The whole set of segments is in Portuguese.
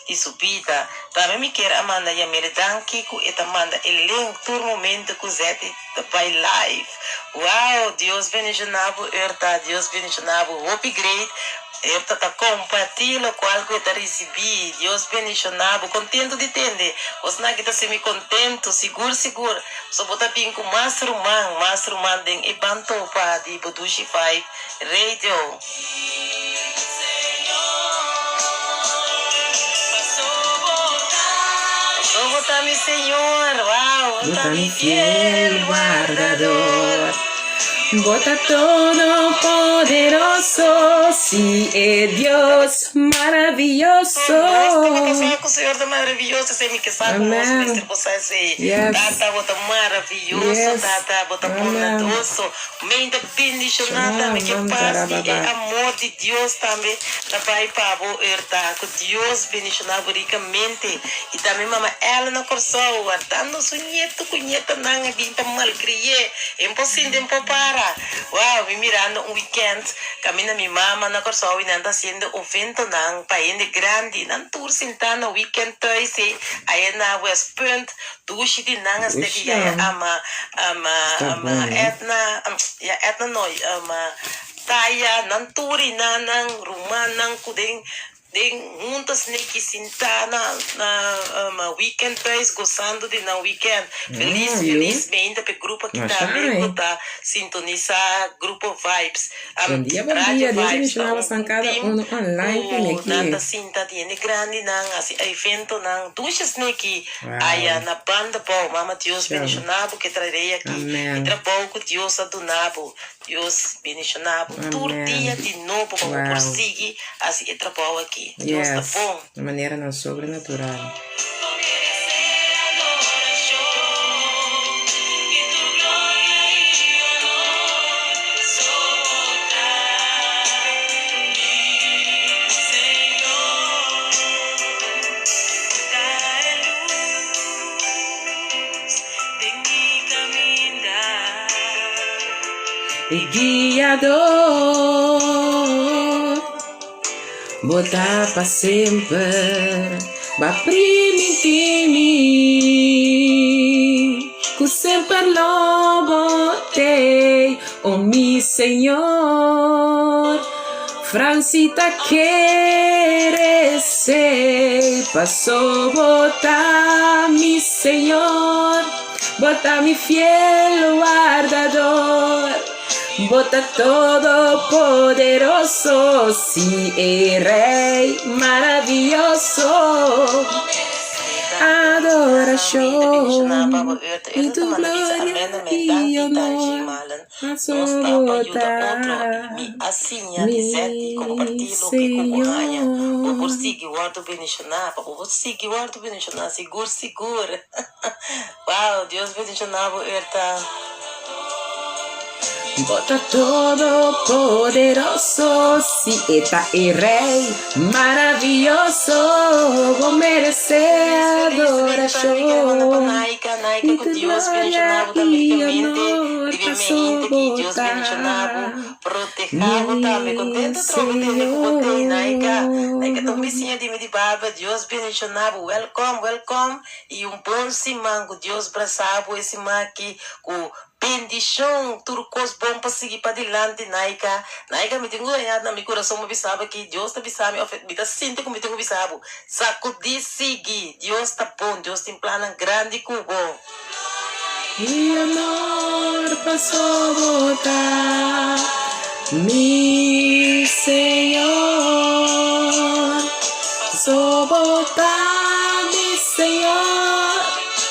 e subida. Também me quer amanda e a meridanki ku etamanda elenco todo momento ku zete by live. Wow, Deus bendicionado, erta, Deus bendicionado, hope great. Eu tá compartilhando com algo que eu recebi. Deus bendicionado, contento de entender. Os na kita semi contento, seguro. Só botar bem com masterman den e banto pa di Bodushi 5 Radio. Só botar mi Senhor, wow, botar mi fiel guardador. Bota todo poderoso, sí, es Dios maravilloso. Com o Senhor é maravilhoso, sei que sabe, mestre, você sei. Tata bota maravilhoso, tata bota bondoso. Mente bendicionada, me que paz e amor de Deus também. Trabalho para o herda, com Deus bendicionado ricamente. E também mama ela na corção, dando sonheto, cunheta, nanga, binta malcriê. Impossível para. Wow, me mirando um weekend, caminha minha mama na corção e nanda sendo o vento nang país grande, nan tour sentando weekend thuis, aí na West Point, dushi di nang as daqui ama etna noi taya nan touri nang rumah nang kudeng juntas neki sinta na weekend thuis gozando de na weekend felizmente pe grupo que também tá sintonizar grupo vibes bom dia Deus me chamava sancada online nada sinta tiene grande nang assim evento nang duas neki aya na banda po mama Deus bendicionado que trarei aqui e trabalho com Deus adonabo Deus bendicionado todo dia de novo para prosseguir assim e trabalho aqui Deus tá bom de maneira não sobrenatural. E guiador, botar para sempre, va primitimi, que sempre lo botei, oh mi Senhor. Francita quer ser, passou botar mi Senhor, botar mi fiel guardador. Bota todo poderoso, sí, el Rey maravilloso. Adoración y tu gloria y honor a sobotar mi Señor. Seguro. Wow, Deus bendicionava Erta. Bota todo poderoso, si está el Rey maravilloso, vos merecer adoración y tu gloria y honor a sobotar mi Señor. Welcome, e bom simango, Deus braçavo esse maqui, com bendição, tudo coisa bom para seguir para adiante, Naika me tenho ganhado na meu coração, me bisava que Deus está bisava, me tá sinto como me tenho bisava, sacudi seguir, Deus está bom, Deus tem plano grande com bom. E honor para sobotar mi Senhor, sobotar mi Senhor,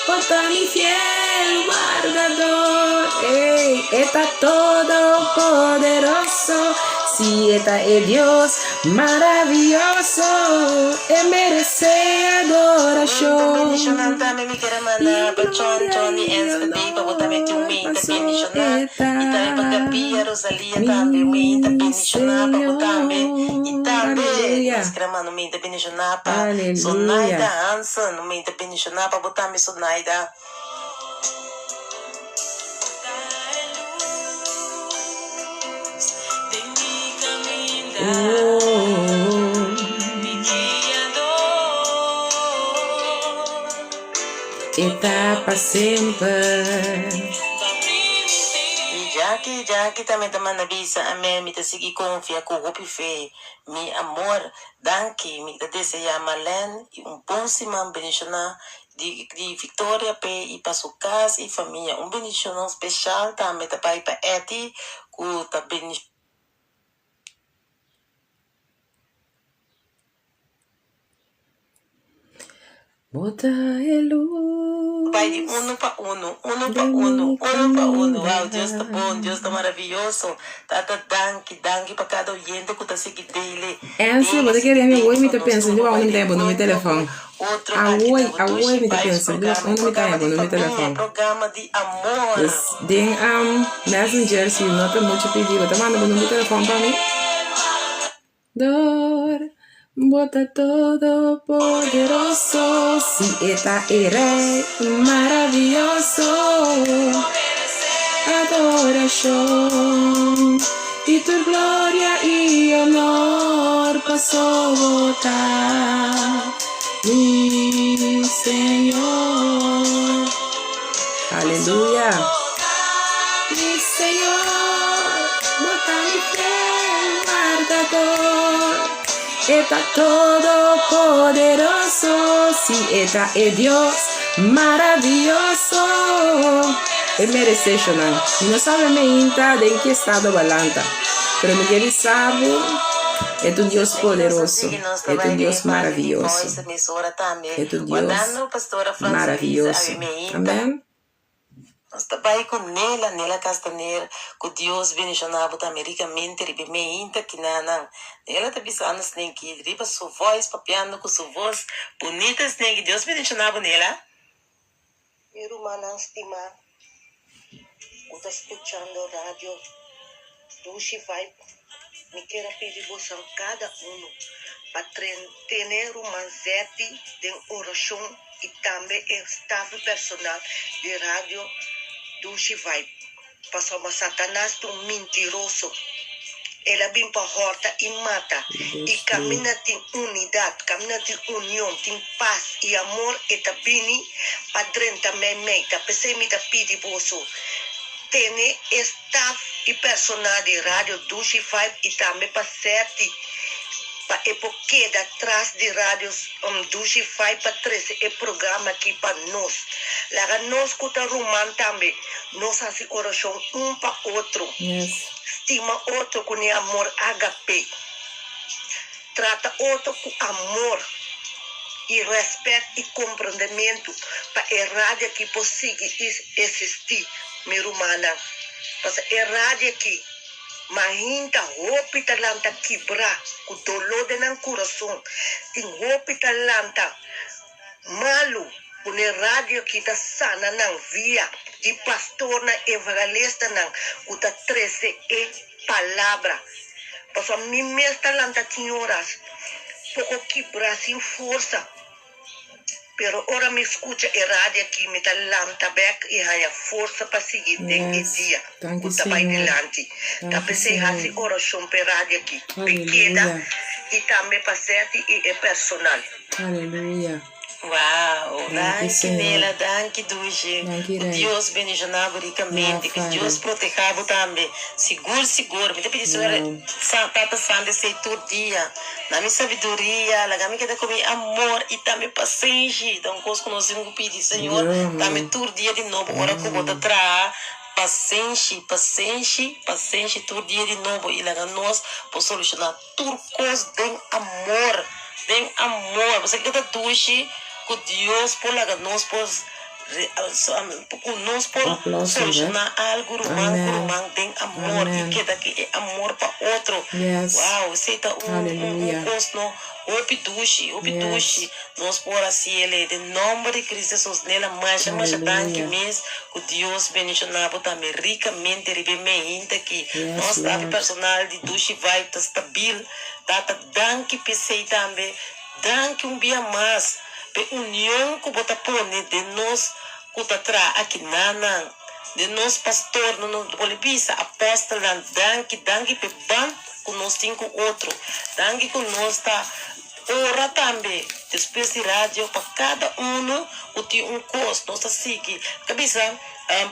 botar mi fiel guardador, está todo poderoso, si está el Dios maravilloso, merece adoración. Também me quero mandar para Johnny Enscadei para botar meu também bendicionar e também para Capia Rosalia também me bendicionar para botar e também nós queremos mandar me bendicionar para Sonaida Hansen me bendicionar para botar me Sonaida. está para sempre. E já que também tá mandando avisa, amém, me tá seguir confia com o fé, mi amor, danke, me tá desejar Marlene, bom semana, bendicionar, de Vitória, e para sua casa e família, bendição especial, também tá para ir para Eti, que tá bendicionando. Bota a luz. Pai de uno para uno. Wow, Deus tá bom, Deus tá maravilhoso. Tata danke para cada oyente que tá seguindo dele. Essa você queria me ouvir, me tá pensando, eu não me tempo no meu telefone. Away, me tá pensando, eu não me tempo no meu telefone. Programa de amor. Tem Messenger, se não tá muito pedido, tá mandando no meu telefone para mim. Dor. Bota todo poderoso, si está rey maravilloso, adoración y tu gloria y honor pasó botar, mi Señor. Aleluya. Mi Señor, bota mi fe, marcador. Está todo poderoso, si está el Dios maravilloso. Ele merece chorar. Não sabe ainda de que estado balanta, pero Miguel sabe. É um Deus poderoso, é um Deus maravilhoso, é um Deus maravilhoso. Amém. Nós trabalhamos com Nela Castanheira, com Deus bendicionado também ricamente, ribamente, que não. Ela está pensando assim, que riba sua voz, papiando com sua voz bonita, assim, que Deus bendicionado nela. Meu irmão estimado, está escutando rádio Dushi Vibe. Me quero pedir você a cada para ter uma zete de oração e também o staff personal de rádio Dushi Vibe. Passou uma Satanás tão mentiroso. Ela vem para a horta e mata. E caminha tem unidade, caminha tem união, tem paz e amor. E também para dentro também. Pensei me pedir você. Tem staff e personal de rádio Dushi Vibe e também para sete. Para porque atrás de rádios Dushi Vibe para 13 é programa aqui para nós. Lá nós que está rumando também. Nós fazemos oração para outro. Yes. Estima outro com amor HP. Trata outro com amor e respeito e compreendimento para a rádio que possa existir, minha irmã. Porque a rádio aqui, mas ainda roupa talanta quebrar, com dolor no coração. Tem roupa talanta malu, com a rádio que está sana não via. E pastor na evangelista não, que está 13 palavra. Porque mim mesmo talanta tinha horas, pouco quebrar sem força. Pero ora me escuta a rádio aqui, me dá lanta back e há força para seguir dentro do dia. Que está para adiante. Tá pensei assim oração para a rádio aqui. Pequena e também para sete e é personal. Aleluia. Uau, danke nela, danke Dushi. Deus bendicionava ricamente, que Deus protegava também. Seguro. Me pedi senhora, Tata Sandra, sei todo dia. Na minha sabedoria, lá me queda comigo amor e também paciência. Então, coisa que nós temos que pedir, Senhor, também todo dia de novo, ora que eu vou atrás. Paciência, todo dia de novo. E lá nós podemos solucionar tudo coisa de amor. Você que está Dushi. Que Deus por lá nós podemos solucionar algo, rumang tem amor, e que daqui é amor para outro. Yes. Uau, você está costo no Dushi, nós por assim ele de nome de Cristo Jesus nela mais danke mesmo que Deus bendicionado também ricamente ribemente que nós staff personal de Dushi vai estar estável, danke pensei também, danke dia mais. A união que você põe de nós que está atrás aqui de nós pastor no Bolivia apóstolo danke pe ban que nós tem com outro danke que nós está ora também depois de rádio, para cada um, tem custo, não se sigue. Cabeça,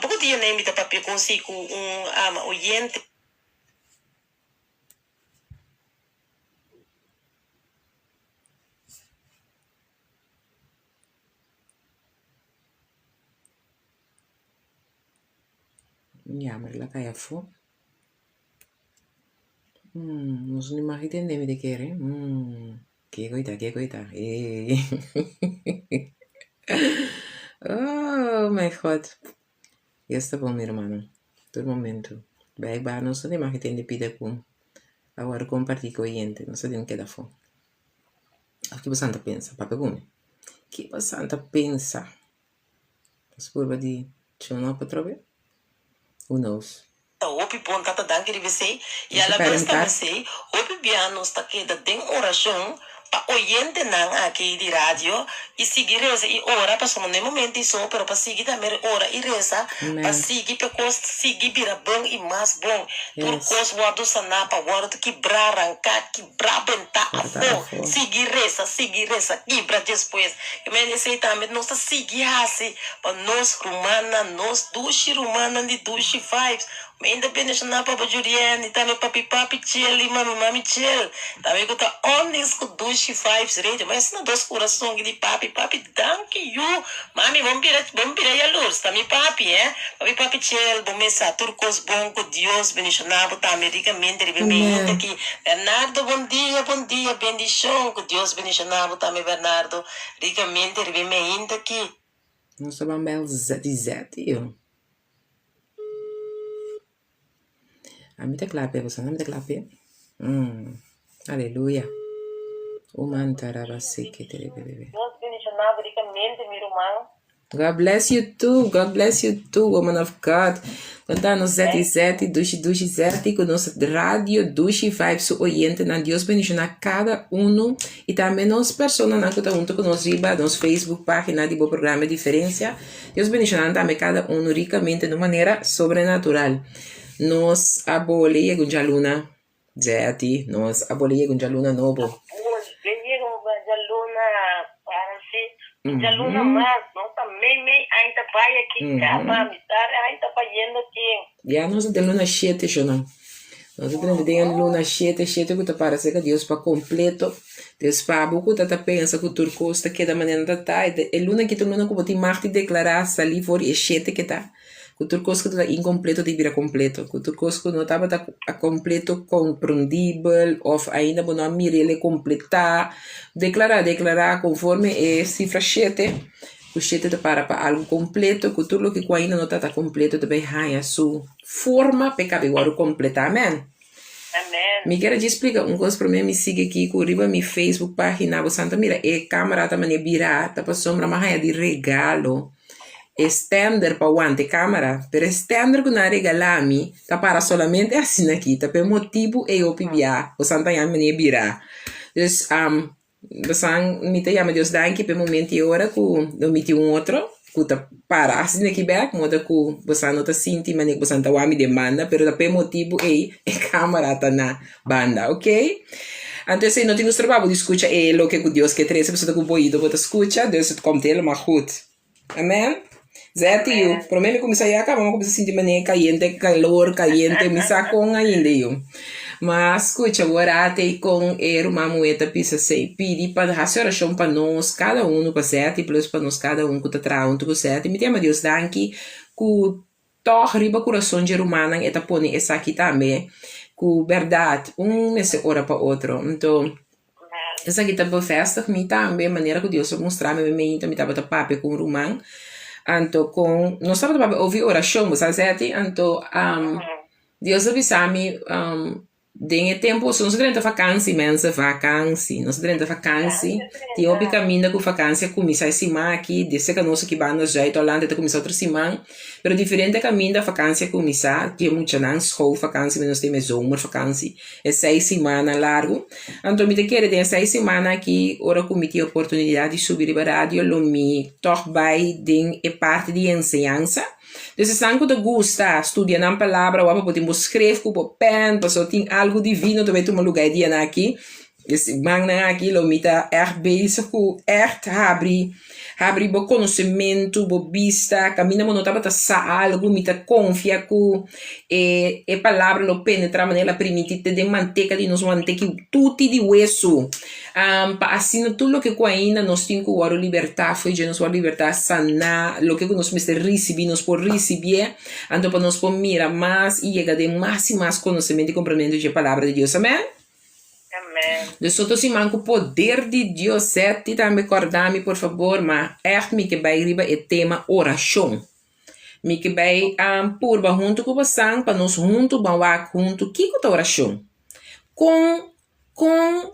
pouco dia nem me dá para conseguir oyente. Ja, maar la kaya fo. Nos ni makita nem de kere. Que coita. Oh, my God. Ya está bom, meu irmão. Todo momento. Vai, não sei mais que tem de pedir com. Agora compartilhar com o cliente. Não sei de que dá fome. O que você pensa? Papai, como? O que você pensa? As curvas de chão para trabalhar? Who knows? Opi bom tata danke você e ela basta você opi bianos tá que da tem oração pa oyente nang aqui de rádio e seguir reza e ora para somos no momento isso pero para seguir também ora e reza para seguir porque seguir vira bom e mais bom por cos guardo sana para guardo quebrar arrancar quebrar bentar a fo seguir reza quebra depois e me sei também nós seguir assim para nós romana nós duche romana de duche vibes independente na papa Juliane, também papi chill, mami chill. Também que tá honest com duas vibes, rede, mas não dois corações de papi, thank you. Mami, vamos virar a luz, também papi, papi chill, vamos mesa, turcos bom com Deus, bendicionado, também ricamente, ribemento aqui. Bernardo, bom dia, bendição, com Deus, bendicionado, também Bernardo, ricamente, ribemento aqui. Nossa, bambel, tio. Amita clape, você não me clape? Aleluia. O mantara você que te bebê. God bless you too, woman of God. Conta no 77, dushi zerti, com nossa rádio, dushi vibes, su oyente, na Deus bendicionar cada e também nós pessoas na conta junto com nós riba, nos Facebook, página de programa Diferença. Deus bendicionar também cada ricamente de maneira sobrenatural. Nos abolia com jaluna, zeti, nos abolia com jaluna novo. Jaluna mas, não também ainda vai aqui, cama, ainda vai indo aqui. Já nós temos luna 7, Jonão. Nós temos luna 7 que tá para ser Deus para completo. Deus para buco tá pensa que o turco está que da maneira tá, é luna que tu luna como tem Marte declarar sali for e 7 que tá. O turco que está incompleto te vira completo. O turco que não estava completo compreendível ou ainda não mira ele completar. Declarar conforme é cifra 7. O 7 te para algo completo. O turco que ainda não está completo também ganha sua forma para caber completar. Amém? Amém. Me quero te explicar uma coisa para mim. Me siga aqui com riba minha Facebook página. Você mira, é câmera também virar. Tá para sombra mais de regalo. Estender para guante câmera, pero estender que não regalami, tá para solamente assim aqui, tá por motivo eu pibia, o santa ya me bira. Dus você me te chama Deus danke por momento e hora que eu meti outro, que tá para assim aqui back, moda que você não tá sentindo, mas você tá me demanda, pero tá por motivo é câmera tá na banda, ok? Então, se não tem o trabalho de escutar lo que Deus quer trazer, você tá com boido, você escuta, Deus te conta ele, mas goed. Amém? Zé tio, para mim começar a acabar, começar a sentir maneira caliente, calor, caliente, me sacou ainda eu. Mas, escuta, agora até com uma moeda pisa sei, pedir para a oração para nós, cada para sete, plus para nós, cada que está trabalhando com sete. Me tema Deus danke, que torre riba coração de humana, e tá pondo essa aqui também, com verdade, mês hora para outro. Então, essa aqui tá boa festa, me também, maneira que Deus mostrar, me também tá bota papo com o romano. Anto com nós estamos para ouvir oração, você sabe? Anto Deus avisou-me tem tempo, nós temos vacância, imensa vacância, nós temos vacância, tem o caminho com vacância começa a semana aqui, desde que nós aqui vamos já estou lá, até começar outra semana, mas diferente caminho da vacância começar, tem muito não escola vacância, mas nós temos zomer vacância, é 6 semanas largo, então me quero ter 6 semanas aqui, ora que me tive a oportunidade de subir para a rádio, lo me toque vai é parte de ensinança. Então, se você gosta, estudia na palavra, ou podemos escrever com o pen, porque tem algo divino também, tu lugar de aqui. Esse magna aquilo mita bezig com abri bo conhecimento, bo vista, caminha mo notava sa algo mita confia com e palavra lo penetra maneira primitite de manteca de nos manteca tutti di hueso. Assim tudo que com ainda nós temos o oro libertar foi de nos o libertar sana, lo que nós mister receber nos por receber, ando para nos por mira mais e chega de mais e mais conhecimento e compreendimento de palavra de Deus. Amém. Amen. Dus soto si manco poder de Deus sete também acordar-me por favor, mas me que vai riba é tema oração. Me que vai purba junto com você, para nós junto, bawa junto, que é oração? Com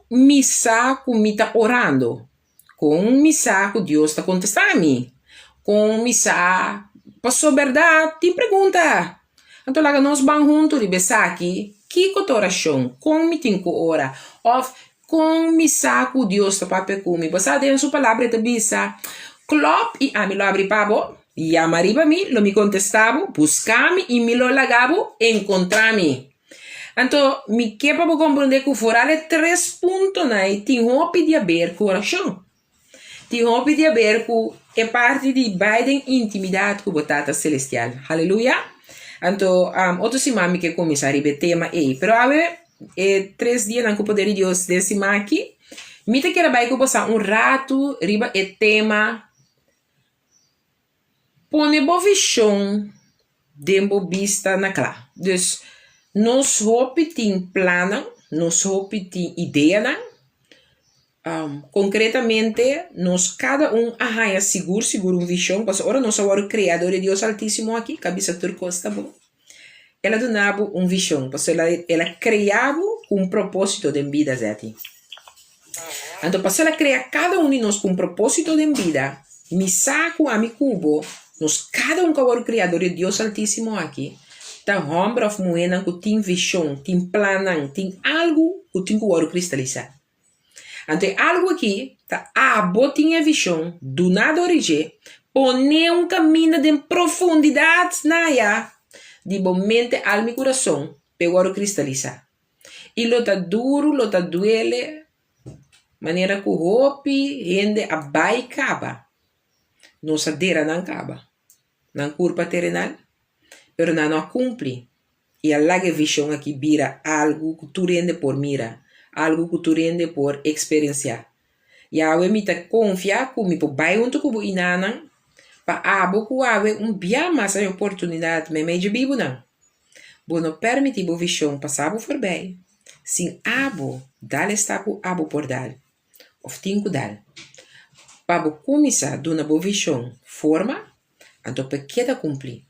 missa, com mita orando. Com missa, com Deus está contestando a mim. Com missa, passou verdade, te pergunta. Então lá nós vamos junto, riba aqui. Que oração? Com me tem que orar. Of com me saco Deus para pecumi. Você tem sua palavra de bisa. Clop e a me lo abri pabo. E a mariba mi lo me contestava. Buscami e me lo lagavo. Encontrami. Então me quepa para compreender que fora 3 pontos aí. Tem hope de haver coração. Tem hope de haver com é parte de Biden intimidade com a batata celestial. Aleluia. Então, outro simami que começa a ribe tema aí. Pero a ver, 3 dias não poder de Deus desse aqui. Mita que era vai passar rato riba e tema. Pone bo visão de bo vista na clá. Dus, nós hope tem plano, nós hope tem ideia, não? Concretamente, nós cada arranha seguro visão, porque agora nós somos o Criador de Deus Altíssimo aqui, cabeça turcosta, bom. Ela donava visão, porque ela criava propósito de vida, Zeti. Então, para ela criar cada de nós com propósito de vida, me saco a mi cubo, nós cada que é o Criador de Deus Altíssimo aqui, tá homem ou mulher que tem visão, tem plano, tem algo que tem que o cristalizar. Então, algo aqui, tá? Tinha visão, do nada origem, põe caminho de profundidade na de momento, alma e coração, para cristalizar. E lo tá duro, lo tá duele, maneira que o hope, rende a bai caba. Nossa dera não acaba. Não curva terrenal, pero não cumpre. E a larga visão aqui vira algo que tu rende por mira. Algo que tu rende por experienciar. E a me ta confiar que me po bai junto com o inana para abo que bia mais a oportunidade me de bibo não. Bono permite bo visão passar por bem. Sin abo dale está po abo por dar. Of tinco dar. Para bo começar dona bo visão forma, então pequena cumprir.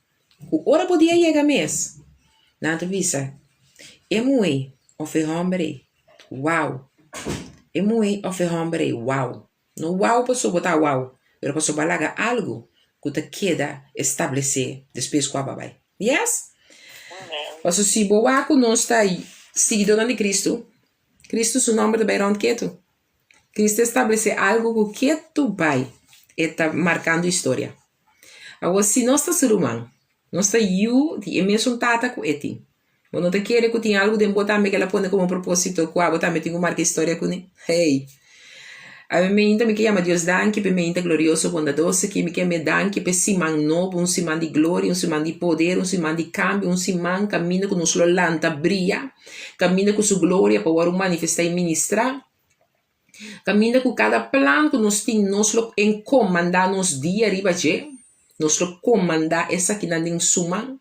O hora podia chegar mês. Nada visa. É muito of hombre. Wow. É muito of hombre. Wow. No wow posso botar wow. Pero posso balagar algo que te queda estabelecer depois com a babai. Yes? Posso se boa que não está seguidor de Cristo. Cristo seu nome de Beirão quieto. Cristo estabelece algo que tu vai está marcando história. Agora se nós está ser humano, nós está eu de mesmo tata com eti. Quando te quer que tem algo de botar me que ela põe como propósito com a botar me tenho marca história com ele. Hey. A mim também que chama Deus danke pe mente glorioso bondadoso que me quer me danke pe siman novo, siman de glória, siman de poder, siman de cambio, siman caminha com nos lanta brilha, caminha com sua glória para manifestar e ministrar. Caminha com cada plano que nós temos, nós lo encomendar nos dia riba je, nós lo comandar essa que não tem suma.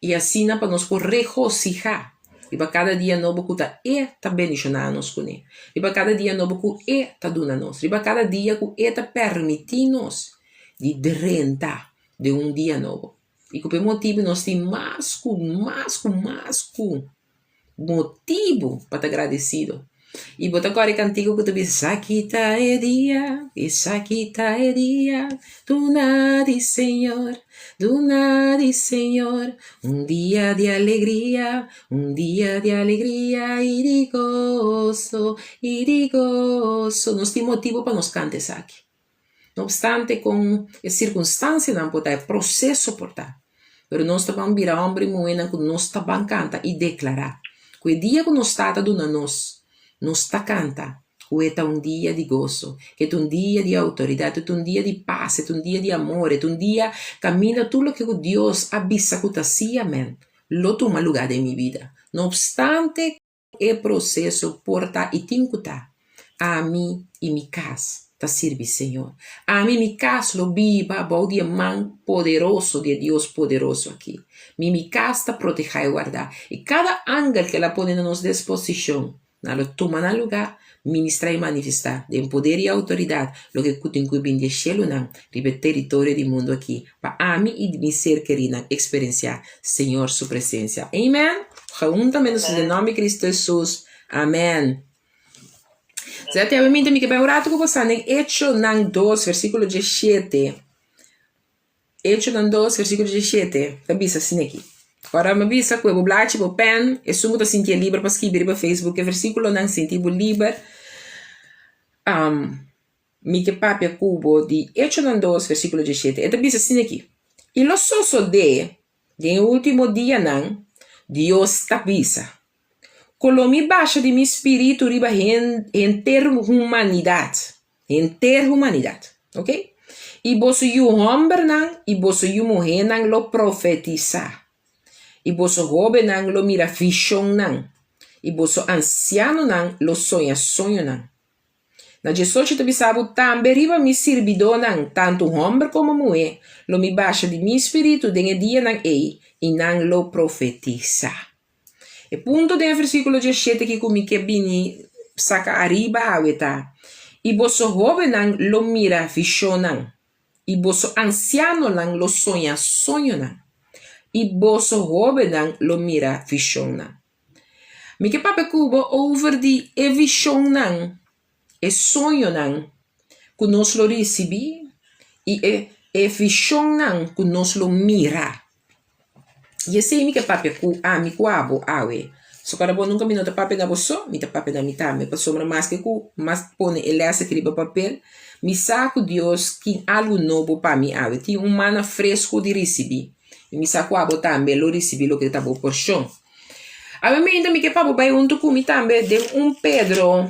E assim para nós por regocijar. E para cada dia novo que está bendicionando-nos com ele. E para cada dia novo que está dando-nos. E para cada dia que está permitindo-nos de rentar de dia novo. E que por motivo nós temos mais motivo para estar agradecido. E botar agora cantigo que tu diz, Saquita é dia, do nada, Senhor, dia de alegria, e de gozo, Nós temos motivo para nos cantar aqui. Não obstante, com a circunstância não pode é processo portar. Mas nós também virar homem e mulher que nós também canta e declarar. Que o dia que nós está dando nós, nos ta canta. È un dia di gozo, è un dia di autorità, è un dia di pace, è un dia di amore, è un dia cammina tutto lo che Dios avvisa que sia, man. Lo toma lugar de mi vida. No obstante, el proceso porta y tincuta a mí y mi casa. Te sirve, Señor. A mí mi casa lo viva, bao dia man poderoso de Dios poderoso aquí. Mi casa te proteja y guarda. Y cada ángel que la pone en nuestra disposición, lo toma en lugar, ministra y manifestar de poder y autoridad lo que cutin cuibin de cielo nan ribe territorio del mundo aquí para a mí y mi ser querido experienciar Señor su presencia. Amen. Juntamente en el nombre de Cristo Jesús. Amén. Zete obviamente mi que vai orar com você em Hecho 2 versículo 17. Hecho 2 versículo 17. Cabisa assim aqui. Agora me avisa que eu vou blate o pen e sumo to sentir livre para escrever no Facebook versículo não sentir livre. Mi que papia cubo de Hecho 2 versículo 17. E cabisa assim aqui. E lo soso de último dia não Deus avisa. Colo mi baixa de mi espírito riba enter humanidade. Enter humanidade. Ok? E boso yu homem nan, e boso yu mulher nan lo profetiza. E boso jovem nan lo mira vision nan. E boso anciano nan lo sonho nan. Na 18 bisabo tambe riba mi servidor nan, tanto homem como mulher, lo mi baixa de mi espírito den dia nan e nan lo profetiza. E punto del versículo 17 que comi que bini saca arriba aweta. E boso jovem nan lo mira vision nan. E boso anciano nan lo sonho nan. E boso jovem nan lo mira vision nan. Mi que pape cubo over di e vision nan. E sonho nan. Que nos lo recebi. E vision nan que nos lo mira. E esse mi que pape cu mi cuabo awe. So cada bom nunca me nota pape na bosso, mi ta pape na mitad, me passou mais que cu, mas pone ele essa criba papel, mi saco Deus que algo novo para mim awe. Tinha mana fresco de receber. E mi saco abo também lo recebi lo que tá bo porção. Ave me ainda mi que papo vai junto com mi também de Pedro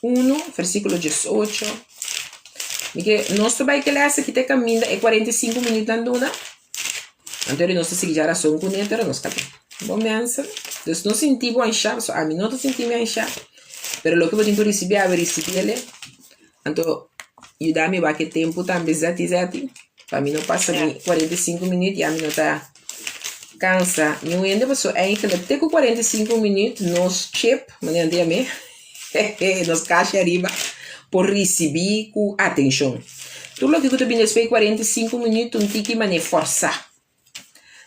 1 versículo 18. Mi que nosso vai que essa que te caminha é 45 minutos andando. Então nós seguimos a razão com ele, nós cadê? Bom mensa. Deus não sentiu a enxar, só a mim não senti me enxar. Pero lo que eu tenho receber a receber ele. Então ajudar-me a que tempo também zati. Para mim não passa 45 minutos e a mim não tá cansa. E eu ainda passou ainda até com 45 minutos nos chip, maneira de me. Nos caixa arriba por receber com atenção. Tudo o que eu tenho despeito 45 minutos não tem que maneira forçar.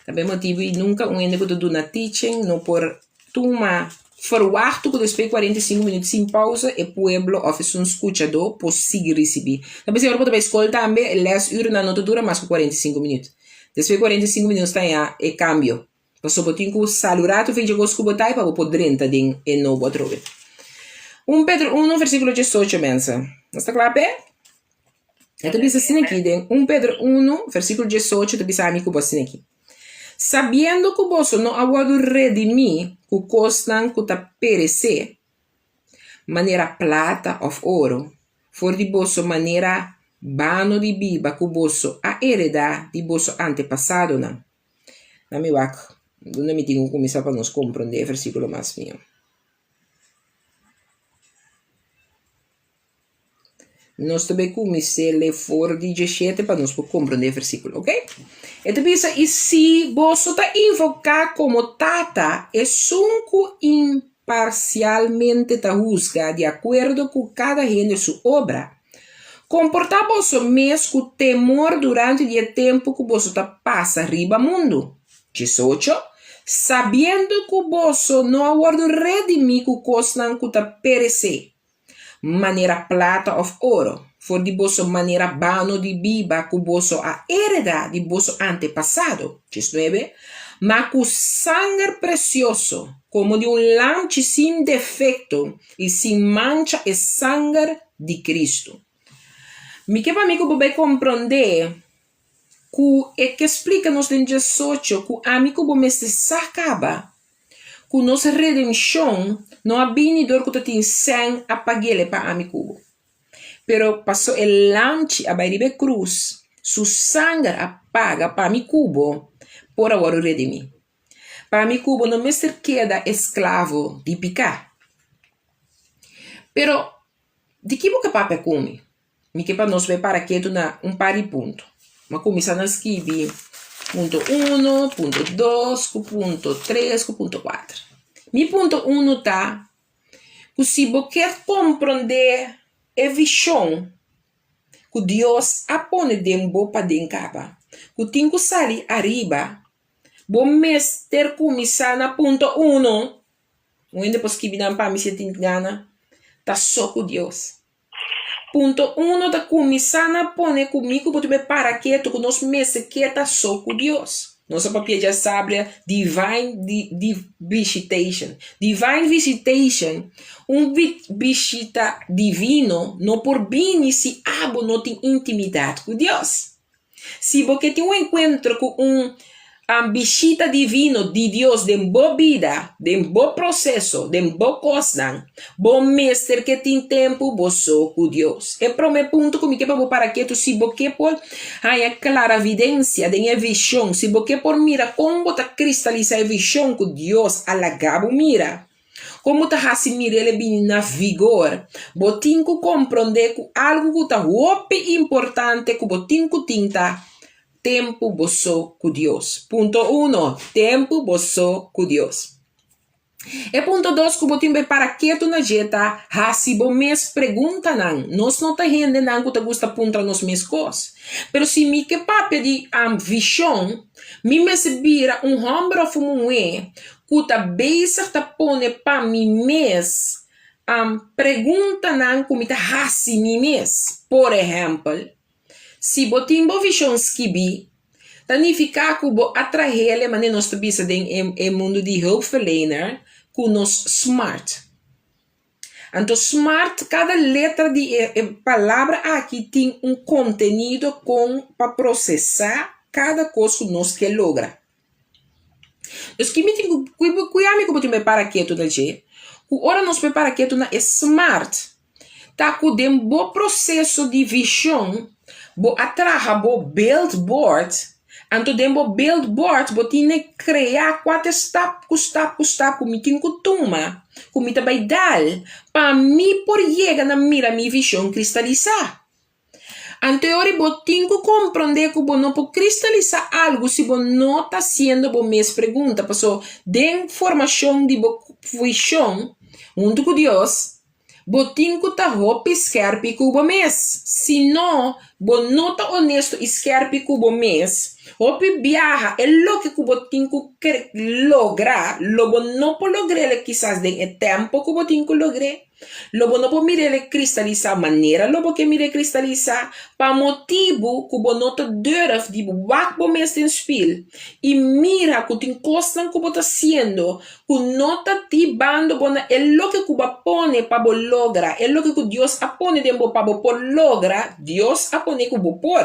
Também motivo e nunca ainda que eu dou na teaching, não por turma forwarto que despeito 45 minutos sem pausa e pueblo oferece escuchador por seguir receber. Também se eu vou escola também, 10 horas na nota dura mais que 45 minutos. Despeito 45 minutos tem e cambio. Passou por tempo salurato fez jogos que botai para poder entrar em novo outro. Pedro 1 versículo 18 mensa. Está claro pé? Então diz assim aqui, Pedro 1 versículo 18, diz amigo assim aqui. Sabiendo que vos no aguardo redimir, que costan que ta perecer, maneira plata of ouro, for de vosso maneira bano de biba, que vosso a heredar de vosso antepassado, não. Na minha vaca, não me tenho que começar para nos compreender o versículo mais meu. Nós também começamos a for de 17 para nos compreender o versículo, ok? Então, pensa, e se você está invocar como tata, é sunco imparcialmente está juzga de acordo com cada gente sua obra. Comportar você mesmo com temor durante o tempo que você está passa riba mundo. 18. Sabendo que você não aguarda redimir que costam que está perecer. Maneira plata of ouro, for de vosso maneira bano de biba, que vosso a hereda de vosso antepassado, 19, mas com sangue precioso, como de lampe sem defeito e sem mancha e sangue de Cristo. Me que para mim que você compreender que explica-nos em 18 que amigo você se acaba, que nossa redenção No abinidor que tem 100 apagele para ami cubo. Pero passou el lanche a bairibe cruz. Su sangue apaga para mi cubo. Por agora redimi. Para mi cubo não me ser queda esclavo de picar. Pero, de que boca papai come? Me que para nós ver para que tu na par de ponto. Mas começa na esquibi. Ponto 1, ponto 2, ponto 3, ponto 4. Mi ponto 1 tá. Que se você quer compreender a visão que Deus apone dentro para dentro. Que tem que sair arriba. Vamos ter começar na ponto 1. Onde depois que viram para mim se tem gana. Tá só com Deus. Ponto 1 da começar na pone comigo porque para que tu nós meses que tá só com Deus. Nossa papel já sabe divine visitation. Divine visitation, visita divino, não por bem se abo não tem intimidade com Deus. Se você tem encontro com visita divino de Deus de boa vida, de bom processo, de boa coisa, bom mestre que tem tempo, bom só com Deus. E para o meu ponto comigo para que tu se você por a clara evidência de visão, se você por mira como está cristalizar a visão que Deus alagava mira. Como tá assim mira ele bem na vigor, botin que compreender que algo que está muito importante que botin que tinta tempo bosso com Deus. Ponto 1. Tempo bosso com Deus. E ponto 2, que botim para que tu na jeta, se bom mes pergunta não. Nós não tá rende não que tu gosta ponta nos mes coisas. Pero se me que pape de visão, me vira ombro fumué, que tá beisa tá pone para mim mes, pergunta não como tá mi mes. Por exemplo, se botim bo visão skibi, significa que bo atrair ele, mas nós estamos em mundo de hulpverlener, que nós smart. Então, smart, cada letra de palavra aqui tem contenido para processar cada coisa que nós que logra. Então, que me tem que amigo botim para que tu na je, que ora nós prepara que tu na smart, tá com um bom processo de visão. Bo atraha bo build board, anto dembo build board bo tine criar quatro step mi tin kutuma, kumita by dal, pa mi por llega na mira mi visão cristalizar. Anteori bo tin que compreender que bo não po cristalizar algo se bo não tá sendo bo mes pergunta, passo den formação de bo visão, junto com Deus. Botin que tá roupa esquerpe cubo mês. Se não, bo nota honesto esquerpe cubo mês. Roupa viaja, é lo que botin que logra, lobo não po lograr quizás de tempo que botin que logre. Lobo não po mire cristalizar maneira, lobo que mire cristalizar pa motivo que bo nota durf de wak bo mês tem spil. E mira que tem costa que bo tá sendo, que nota ti bando bona, é lo que bo pone pa bo logra, é lo que Deus apone de bo pa bo por logra, Deus apone que bo por.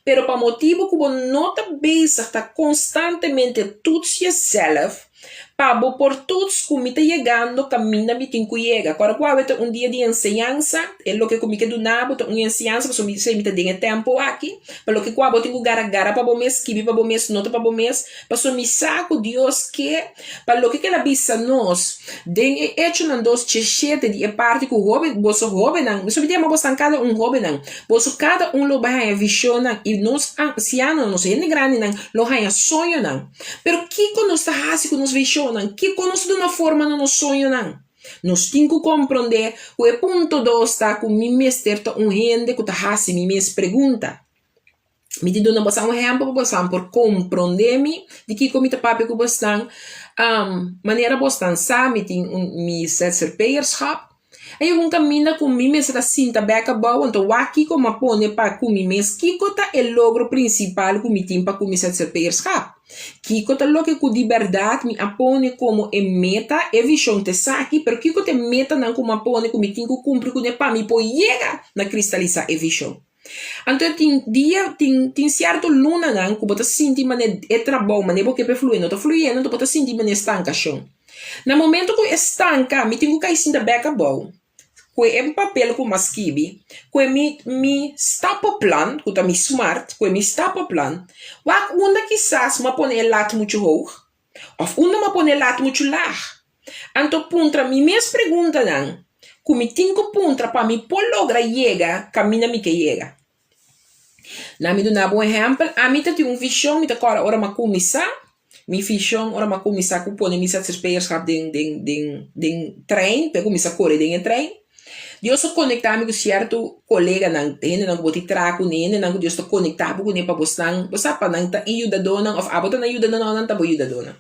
Pero pa motivo que bo nota bezig tá constantemente tuts yourself, pa bo por tuts como tá chegando, camina me tem que chegar. Agora, qual é dia de ensinança, é lo que comigo do nabo, uma ensinança, para me se me tá dando tempo aqui, para lo que qual eu tenho gara para bo mês, que para bo mês, nota para bo mês, para me saco Deus que, para lo que ela bisa nós, den hecho nan dos chechete de parte que o jovem, boso jovem não, isso me tem uma cada jovem não, boso cada lo vai a visão não, e nós ancianos, nós gente grande não, lo vai a sonho não, pero que quando está assim com nos visão não, que conosco de uma forma não nos sonho não. Nós temos que compreender que o ponto 2 está com mim mestre gente que está assim me pergunta. Me diz uma boa exemplo para por compreender-me de que como está papi que você maneira você sabe tem me ZZP'erschap. Aí um caminho com mim mestre assim tá beca boa então aqui como a pone para com mim mestre que tá o logro principal que me tem para com me ZZP'erschap. Que tá lo que de verdade me apone como meta e visão te saque, pero que te meta não como apone como me tem que cumprir com para me pode chegar na cristalizar e visão. Então tem certo luna não que bota sentir mané é trabalho mané porque fluindo tá fluindo então bota sentir mané estancação. No momento que estanca, me tenho que ir sem da beca bom. Que é um papel com masquibi, que me está para plan, que tá me smart, que me está para plan. Wak onda quizás me pone lat muito hoog, of onda me pone lat muito laag. Anto puntra mi mes pergunta não, que me tenho puntra para me por logra chega, camina me que chega. Na me dá um exemplo, a mim tem visão, me tá agora ora ma começar. Mi visão, ora ma começar com pone me satisfeierschap den trein, pe começar correr den trein. Deus está conectado com certo colega não tem, não pode tirar com ele, não Deus está conectado com ele para você para não tá ajuda dona, ou abota na ajuda não tá ajuda dona.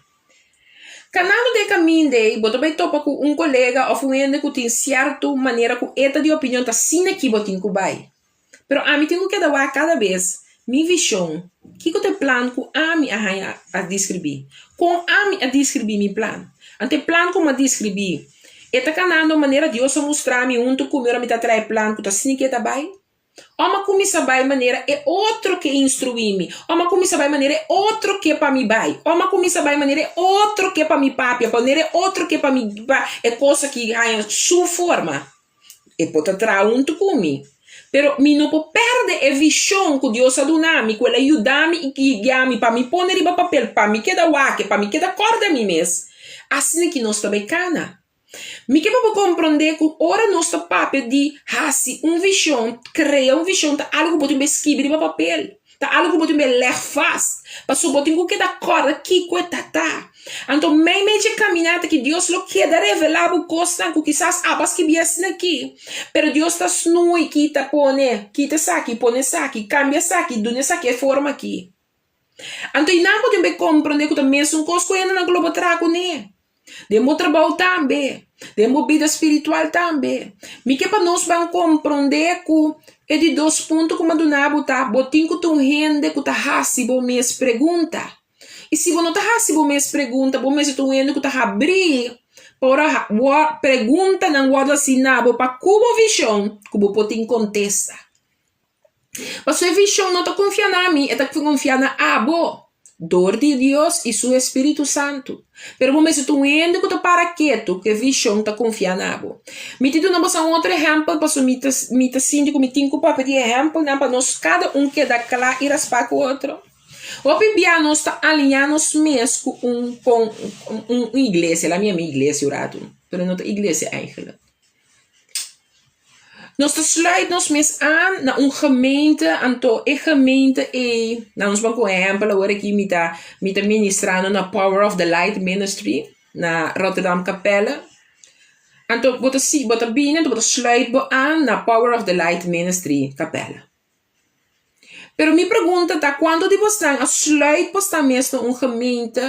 Canal de caminho de, bota bem topa com colega ou um ende que tem certa maneira que eta de opinião tá sim aqui botin com bai. Pero a mim tenho que dar cada vez mi visão, que eu te plano com a mim a descrever, com a mim a descrever mi plan, ante plan como a descrever. Eta canando maneira de Deus mostrar-me junto com meu amigo trai plan que tá assim que tá bem. Uma comissa vai maneira é outro que instruir-me. Uma comissa vai maneira é outro que para me vai. Uma comissa vai maneira é outro que para me papi, maneira é outro que para me é coisa que ganha sua forma. E pode trazer junto comigo. Pero mi não pode perder a visão que Deus ha donado-me, que ele ajuda-me e guia-me para me pôr em papel, para me quedar wake, para me quedar corda a mim mesmo. Assim que nós também cana. Me que para compreender que ora nosso papel de hasi visão, cria visão, tá algo que pode escrever no papel, tá algo que pode ler fácil, para só botar que da corda que coisa tá. Então meio de caminhada que Deus lo quer revelar o coisa que quizás abas que viesse aqui, pero Deus tá snui que tá pone, que tá saki, pone saki, cambia saki, dune saki forma aqui. Então não pode compreender que também são coisas que ainda não globo trago né. Demo trabalho também, demo vida espiritual também. Me que para nós vamos compreender que é de 2 pontos como do nabo tá, botinho que tu rende que tá hasi bom mes pergunta. E se você não tá hasi bom mes pergunta, bom mes tu rende que tá abrir para pergunta não guarda assim nabo para como visão, como botinho contesta. Mas sua visão não tá confiando na mim, é tá confiando na abo. Dor de Deus e seu Espírito Santo. Pero vamos ver se tu ende que tu para quieto, que visão tá confiando. Me te dou um outro exemplo, para o mita síndico, me tenho que pedir exemplo, para nós cada que dá claro e respeita o outro. O Bíblia nós está alinhando mesmo com uma igreja, a minha igreja, orado, pero não é igreja eigenlijk. Nós sluitamos mes aan na gemeente, anto gemeente na ons banco exemplo agora aqui me tá ministrando na Power of the Light Ministry na Rotterdam Capella. Anto bota binnen, bota sluit aan na Power of the Light Ministry Capella. Pero me pergunta tá quando de você a sluit posta mesmo gemeente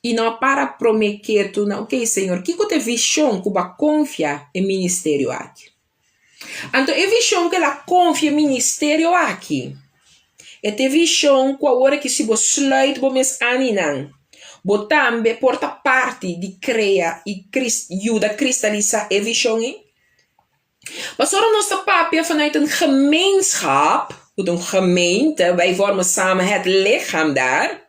e não para prometer tu não, ok, Senhor, que te visão que ba confia em ministério aqui. Então, é visão que ela confia no ministério aqui. É a visão que a hora que se você sluit, você aninam. Você também porta parte de criar e ajuda a cristalizar a visão. Mas ora nossa papel vanuit een gemeenschap, een gemeente, wij vormen samen het lichaam daar.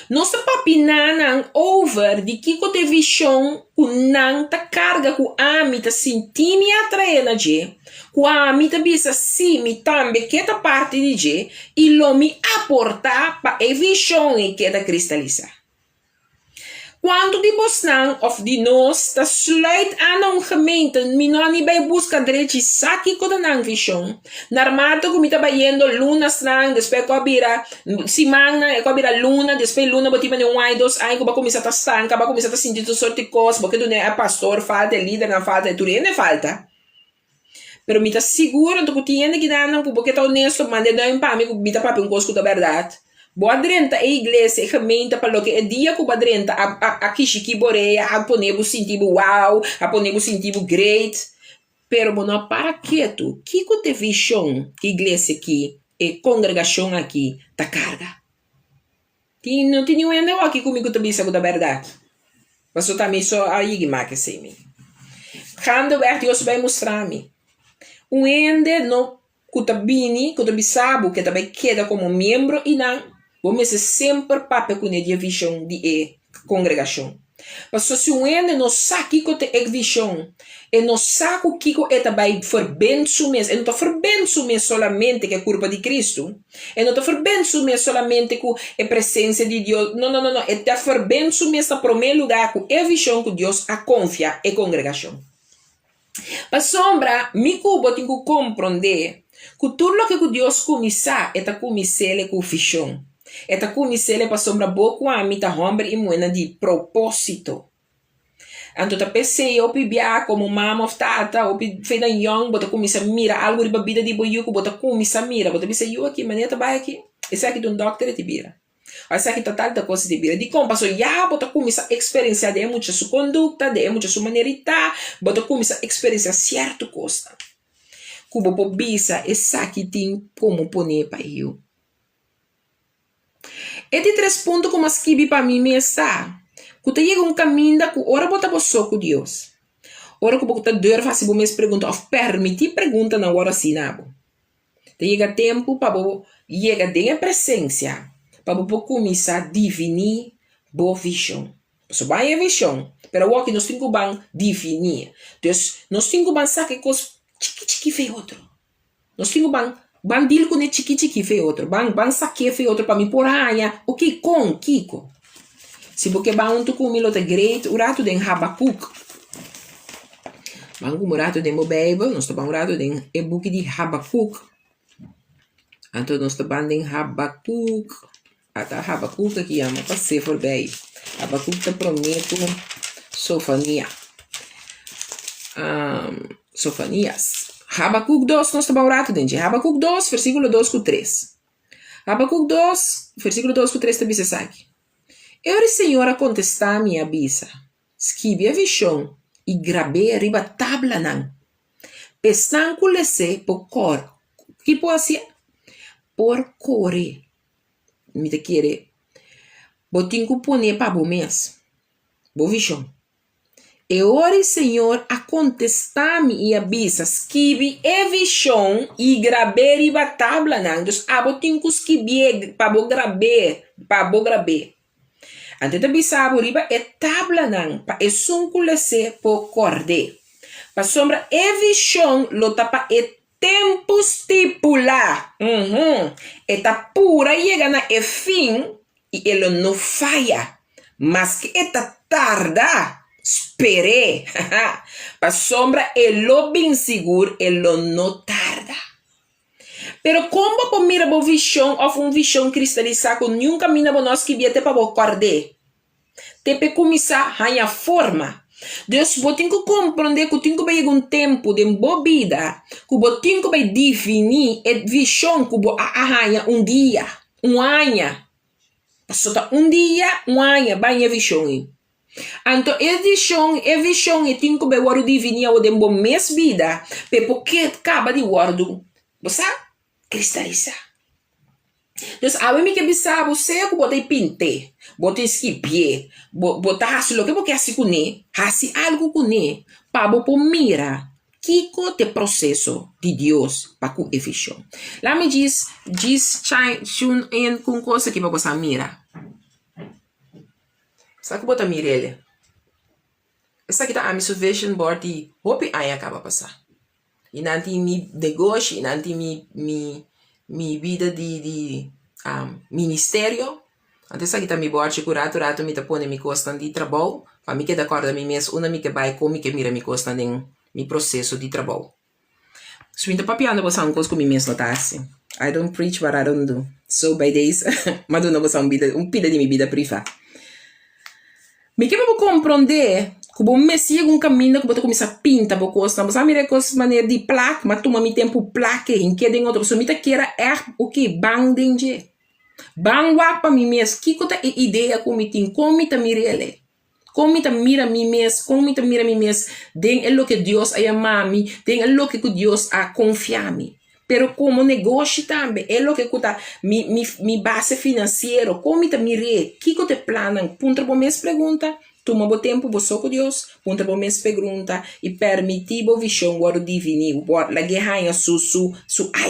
Nossa papinanang over de que te visão ku nang ta carga ku ami ta sintimi atraena je ku ami ta bisa simi tambe que ta parte de je e lo mi aporta pa e visão e que ta cristaliza. Quando de bosnang of de nós ta sluit aan een gemeente mi no ani bij busca drechi saki ko nang visão. Narmato ku mi ta bayendo lunas nang después ko bira simana e ko bira luna después luna boti mane um ai dos ai ko ba começar ta stanca ba começar ta sentir tu sorte cos porque tu é pastor falta líder na falta tu ne falta. Pero mi ta seguro tu tiene que dar não porque ta honesto mande não pa mi mi ta papi um cosco da verdade. Boa drenta a igreja, a gemeente, para o que é dia que o drenta a kishiki boreia, a ponebu sentido wow, a ponebu sentido great. Pero não para quieto, que te visão, que igreja aqui, e congregação aqui, tá carga. Não tem nenhum aqui comigo também sabe da verdade. Mas eu também sou a igma que sei me. Quando Deus vai mostrar-me. Ende no kutabini, kutabisabu, que também queda como membro e não. Vamos sempre papel com a visão de congregação. Mas se o ene não sabe que te visão, e não sabe que é vai verbenço mesmo, e não está verbenço mesmo solamente que é culpa de Cristo, e não está verbenço mesmo solamente que é presença de Deus, não, é está verbenço mesmo no primeiro lugar que é visão que Deus a confia e congregação. Mas sombra, me cubo tem que compreender que tudo o que Deus começar é começar com visão. É começar para sombra boa a mim tá homem e moeda de propósito. Então tá pensei eu pibia como mama of tata ou feita young, bota começa a mira algo de bebida de boiuco, bota começa a mira, bota pensei eu aqui, maneira vai aqui. Esse aqui de um doctor te bira. Esse aqui total da coisa de bira. De como passou já bota começa a experienciar de muita sua conduta, de muita sua maneira, bota começa a experienciar certo coisa. Cubo po bisa esse aqui tem como poner para eu. E de 3 pontos como escrevi para mim mesmo. Que te chega caminho que ora bota você com Deus. Ora que você deve fazer uma pergunta ou permitir pergunta na hora assim nabo. Te chega tempo para você chegar de presença para você começar a definir boa visão. Você vai a visão, pero o que nós temos que definir. Então, nós temos que saber que coisa chiqui fez outro. Nós temos que bandil com o chiqui fez outro. Ban saque fez outro para mim por aí. O que com Kiko? Se você vai um tuco milo de great, o rato de Habakkuk. Bangu o rato de Bible, nós estamos o rato de e-book de Habakkuk. Então nós estamos de Habakkuk. Até Habakkuk aqui ama para ser for bem. Habakkuk te prometo Sofanias. Habakkuk 2, nós estamos o rato de Habakkuk 2, versículo 2 com 3. Habakkuk 2, versículo 2 com 3 te diz aqui. Eu, Senhor, a contestar a minha bisa. Esquive a visão e gravei arriba tabla não. Pestanco lese por cor. Que pode ser? Por core. Me te querer. Botinho pone para o mês. Boa visão. Eu, Senhor, a contestar a minha bisa. Esquive a visão e gravei arriba tabla não. Então, a botinho esquive para o grabe. Para o grabe. Ante da bisabo riba é tabla não, pa é sunculese por corde. Pa sombra é visão lota pa é tempo estipular. É ta pura chega na é fim e ele não falha. Mas que é ta tarda, espere. Pa sombra é lo bem seguro, ele não tarda. Pero como po mira bo visão ou visão cristalizada com nenhum caminho bo nós que viete para bo corde. Te pe começar a forma. Deus botin que compreender que tem que vai tempo de boa vida, que botin que vai definir a visão que bo arranha dia, ano. Passou um dia, ano, vai a visão. Então, a visão e tem que vai definir o de boa mês vida, porque acaba de guardo, você cristalizar. Então, a mim que bisa você que botei pinte, botei esquipie, botar assim lo que porque assim com ne, assim algo com ne, para bo mira que te processo de Deus para com efeito. Lá me diz chun em com coisa que você mira. Sabe que bota mira ele? Essa aqui tá a minha vision board de hope aí acaba passar. E nanti mi negócio, e nanti mi vida de ministério. Antes aqui tá mi borte curato, rato mi tá pone mi costa de trabalho. Para mim que de acordo mi mês, una mi que vai com mi que mira mi costa em mi processo de trabalho. So mi tá papiando você um coisa com mi mês notasse. I don't preach what I don't do. So by days, mas não você um pida de mi vida privada. Mi que vou compreender que bom me siga caminho que vou começar a pintar bo coisa, mas a mira coisa maneira de placa, mas toma mi tempo placa em que den outro, so mi tá queira o que bang denje. Bang wak pa mi mes, que tá ideia com mi tin, como mi tá mirele. Como mi tá mira mi mes, den é lo que Deus a mami, den é lo que Deus a confiar mi. Pero como negócio também, é lo que tá mi base financeiro, como mi tá mire, que te planan, punta por mes pergunta. Toma o tempo, você com Deus, punta por minhas perguntas e permitir a visão, o divino, a guerra, su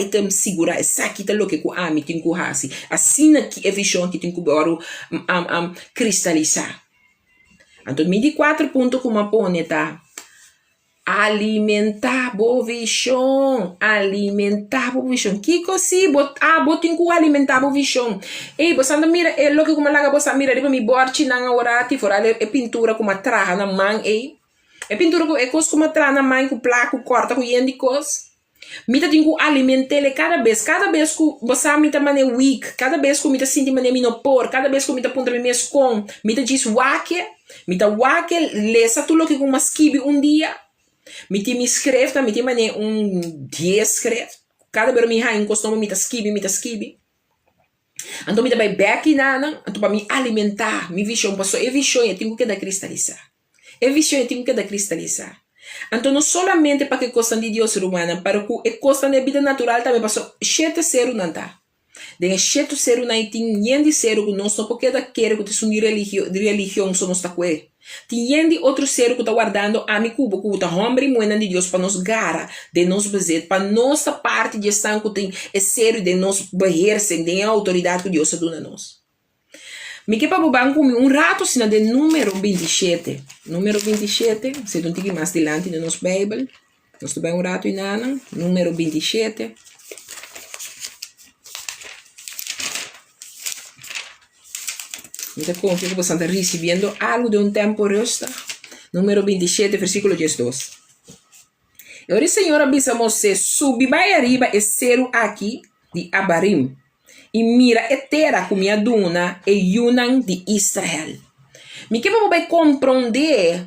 item segura, essa aqui é o que eu amo, tem que fazer. Assim aqui é a visão que tem que cristalizar. Então, me di 4 pontos como põe, tá? Alimentar boa visão. Alimentar boa visão. Que coisa? Botin com alimentar boa visão. Ei, você anda mira, é logo como lá você mira, depois me borte na hora, te fora, é pintura com uma traja na mão, ei. É pintura com, é coisa com uma traja na mão, com placa, corta, com yendi coisa. Mita tem que alimentar cada vez que você mita mane weak, cada vez que mita sente mane minopor, cada vez que mita ponta mes com, mita diz wake, lesa tudo que com uma skibi dia. Mita me escreve, mita mane 10 escreve. Cada vez me ha costume mita skibi. Então mita vai back nana, então para me alimentar, me visão passou, e visão eu tenho que dar cristalizar. Então, não solamente para que costa de Deus humana, para que costa da vida natural também passou cheio ser não tá. De cheio ser não tem ninguém de ser que nós não porque da querer que te religião somos ta que. Tem ninguém outro ser que está guardando a mi cubo que está homem e mulher de Deus para nos gara, de nos bezet, para nossa parte de sangue que tem é sério de nos beheersen, de autoridade que Deus dá a nós. Me que para o banco rato sina de número 27. Número 27, se não tem mais delante na nossa Bíblia. Nós temos rato em nana. Número 27. Então, confio que você está recebendo algo de tempo resta. Número 27, versículo 12. E ora o Senhor avisa a Moisés, subi vai arriba e cero aqui de Abarim. E mira etera com minha duna e Yunan de Israel. Me que vai compreender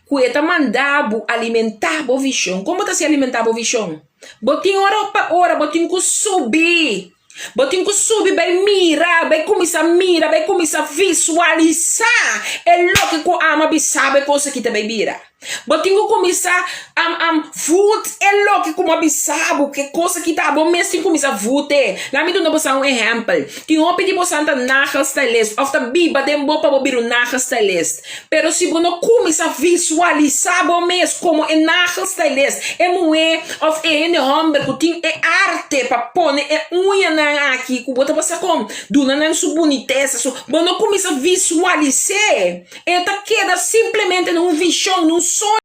que está mandado alimentar a visão. Como está se alimentar a visão? Botin hora, botin que subir. Botin que subir, vai mirar, vai começar a mirar, vai começar a visualizar. É louco que ama sabe coisa que também mira. Botin que começar a vote, é louco como abissabo, que coisa que tá bom, mas tem que começar a vote. Lá me dá um exemplo. Tem um pedi você anda na stylist, of the biba dem bo para bobir na stylist. Pero se você não começar a visualizar bom mesmo como é na stylist, é moe of é homem que tem é arte para pôr é unha na aqui, que bota passar como duna na sua boniteza, so você não começa a visualizar, então queda simplesmente num visão, num sonho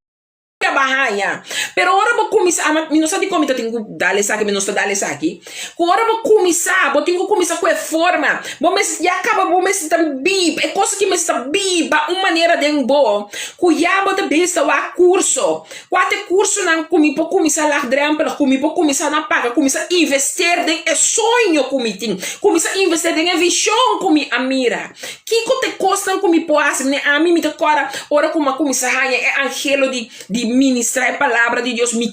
barraia. Pero ora vou começar, não sabe como eu tenho que dar essa aqui, não está dar essa aqui. Ora vou começar, vou ter que começar com a forma. Vou me já acaba, vou me estar biba, é coisa que me está biba, uma maneira de boa. Cuidado bota besta o curso. Quatro curso não comi para começar lá dentro, comi para começar na paga, começar a investir em sonho comi tem, começar a investir em visão comi a mira. Que te custa comi poas, né? A mim me decora, ora como começar é angelo de ministrar a palavra de Deus, me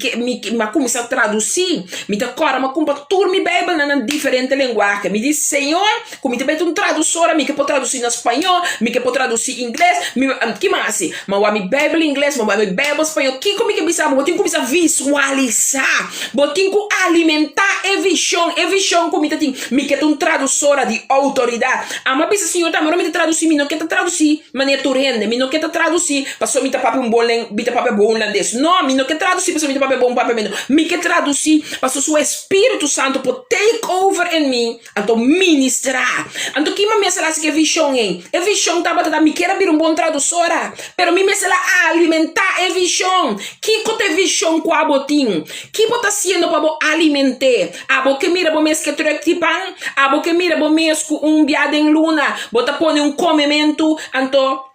começar a traduzir, me decora, me compra tudo me Bíblia na diferente linguagem. Me diz, Senhor, como te bem um tradutor, me que pode traduzir na espanhol, me que pode traduzir em inglês, que mais assim? Mas a minha Bíblia em inglês, mas a minha Bíblia em espanhol, que como que pensava, eu tenho que começar a visualizar, eu tenho que alimentar a visão como te tem, me que um tradutora de autoridade. A minha pensa, Senhor, tá, mas não me traduzir, me não quer traduzir, maneira turende, me não quer traduzir, passou me tapar um bom, bita papel bom não, me não quer traduzir para o papel bom, papel menos. Me quer traduzir para o Espírito Santo por take over em mim, então ministrar. Então que me será que é visão, hein? É visão tá para me quer abrir um bom tradutora, pero me será alimentar é visão. Que cote visão com a botim? Que bota sendo para alimentar? A boca mira para mês que trequipan, a boca mira para mês com viado em luna, bota põe comimento, então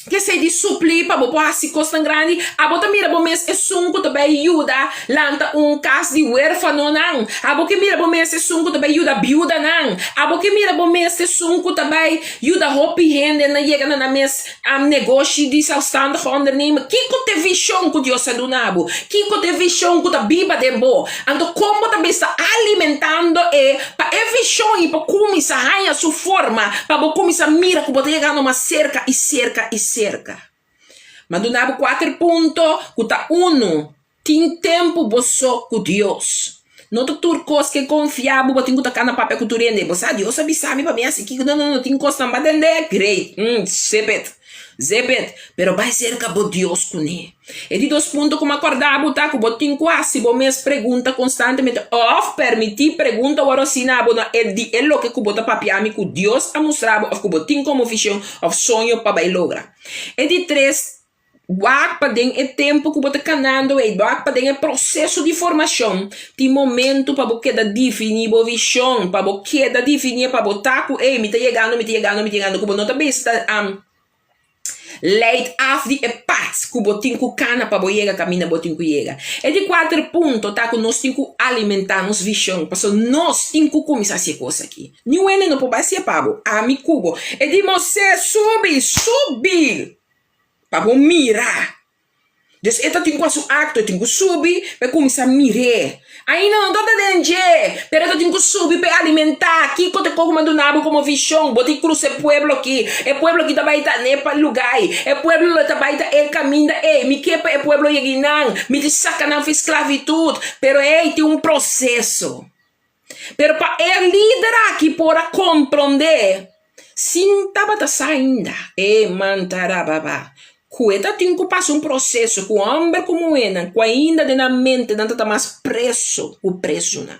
que sei de suplir para botar se costa grande, a bota mira bom mês é sunco também ajuda, lanta caso de huérfano não, a boca mira bom mês é sunco também ajuda viúva não, a boca mira bom mês é sunco também ajuda roupa e renda na chega na mês negócio de salstando ondernemen, que te visão que Deus do nabo, que te visão que a Bíblia de bo, então como também está alimentando para visão e para começar a sua forma, para começar a mira que pode chegar numa cerca. Mas do nabo 4 pontos, que tá tem tempo você com Deus. Não tu turcos que confiável, você tem que tocar na papel que tu rende. Você Deus sabe para mim assim, que não tem coisa para entender, great, sepet. Zebet, pero vai ser que bo Deus cune. E di 2 pontos como acordar botar que botin quase bo mes pergunta constantemente of permitir pergunta ora sinabo na é lo que bota papiami que Deus a mostrava of que botin como visão of sonho para vai logra. E di 3 wak pa den é tempo que bota canando e wak pa den é processo de formação de momento para bo queda definir bo visão para bo queda definir para botar que ei me tá chegando que bo não tá besta leid af di e paz que botin ku cana para bo chega caminha botin ku chega e di 4 pontos tá que nós tem que alimentar nos visão passo nós tem que começar essa coisa aqui não é não pode ser pabo a mi cubo e di você subir para mirar. Dus eta tem que su acto, tem que subir para começar a mirar. Ainda não toda danger, pero eu tenho que subir para alimentar. Aqui quando eu como nabo como visão, botei cruz é pueblo aqui, é pueblo que também está nepa lugar, é pueblo que também está el caminho, me quepa é pueblo yeginan, me te saca na esclavitud, pero tem um processo. Pero para el líder aqui para compreender, sim tava saindo, mantarababa. Cueta tem que passar processo com homem como ena, com ainda na mente não está mais preso, o preso não.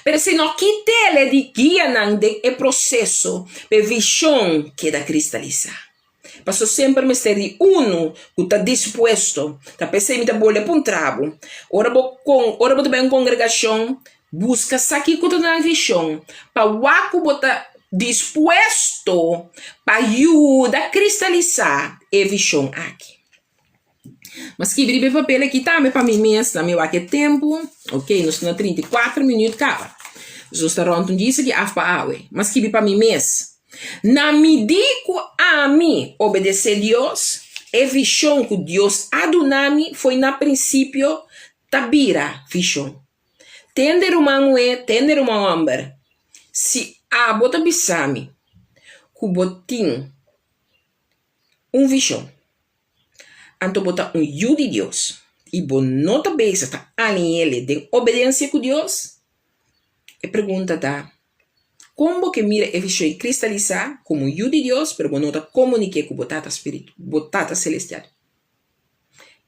Mas se não quite ele de guia não de processo, a visão queda cristalizar. Passo sempre me ser de que está disposto, está pensando que bolha para um trabo. Ora vou também uma congregação, busca aqui que está na visão, para o que botar disposto para ajudar a cristalizar a visão aqui. Mas que bribe papel aqui também para mim mesmo, meu aqui tempo, ok, nós estamos 34 minutos cara. Nós estamos rondando isso que af para awe, mas que para mim mesmo. Na medida a mim obedecer a Deus, a visão que Deus adunami foi na princípio tabira visão. Tender uma mulher, tender uma homem. Se a bota bisami, que botin visão. Anto bota yu de Deus. E bo nota besa tá alinhele de obediência com Deus. E pergunta tá, como que mira a visão cristalizar como yu de Deus, pero bo nota comunique com botata espírito, botata celestial.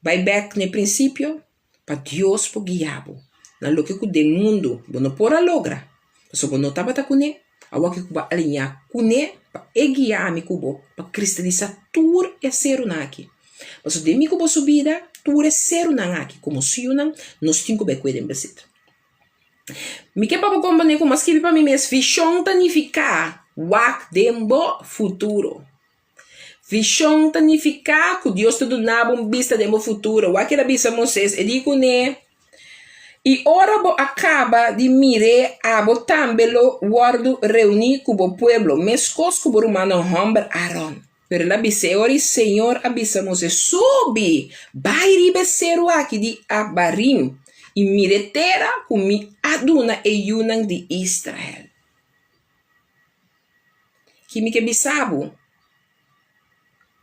Vai back no princípio, para Deus por guiabo. Na lo que o mundo, bo não pora logra. So bo nota bata kune, awa que kuba alinhar kune, para guiar mi kubo, para cristalizar tur e ser unaki. Mas o de mi kubo subida, tur e ser unaki, como se unang, nos tinko be cuidem besit. Mi que papo compane com mas que para mim mes visão tanificar, wak dembo futuro. Visão tanificar, que Deus te donava vista dembo futuro, wak era bisa Moisés, e digo ne. E ora bo acaba de mire a bo tambelo guardo reunir com o pueblo, mescos com o romano hombre Aaron. Pero la bise ori Senhor abisamos subi, vai ribesero aqui de Abarim, e miretera com mi aduna e yunan de Israel. Que me que bisabo,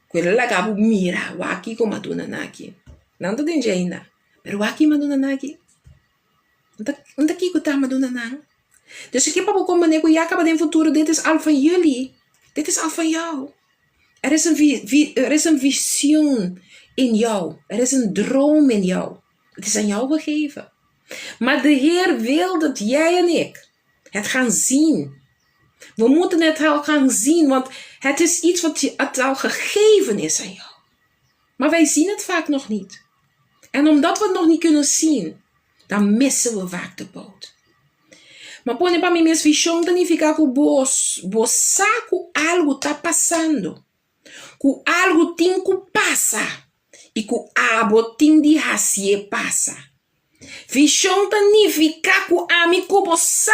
quella la gabu mira, waki como aduna naki. Não tô dentro ainda, pero waki maduna naki. Onde aqui que está maduna não? Dus ik heb ook een manier hoe jij kan in futuro. Dit is al van jullie. Dit is al van jou. Er is een visioen in jou. Er is een droom in jou. Het is aan jou gegeven. Maar de Heer wil dat jij en ik het gaan zien. We moeten het al gaan zien, want het is iets wat het al gegeven is aan jou. Maar wij zien het vaak nog niet. En omdat we het nog niet kunnen zien, dan missen we vaak de boot. Maar põe para mim minhas visões significa que você que algo está passando, que algo tem que passar e que algo tem de fazer passar. Visão significa que a mim que você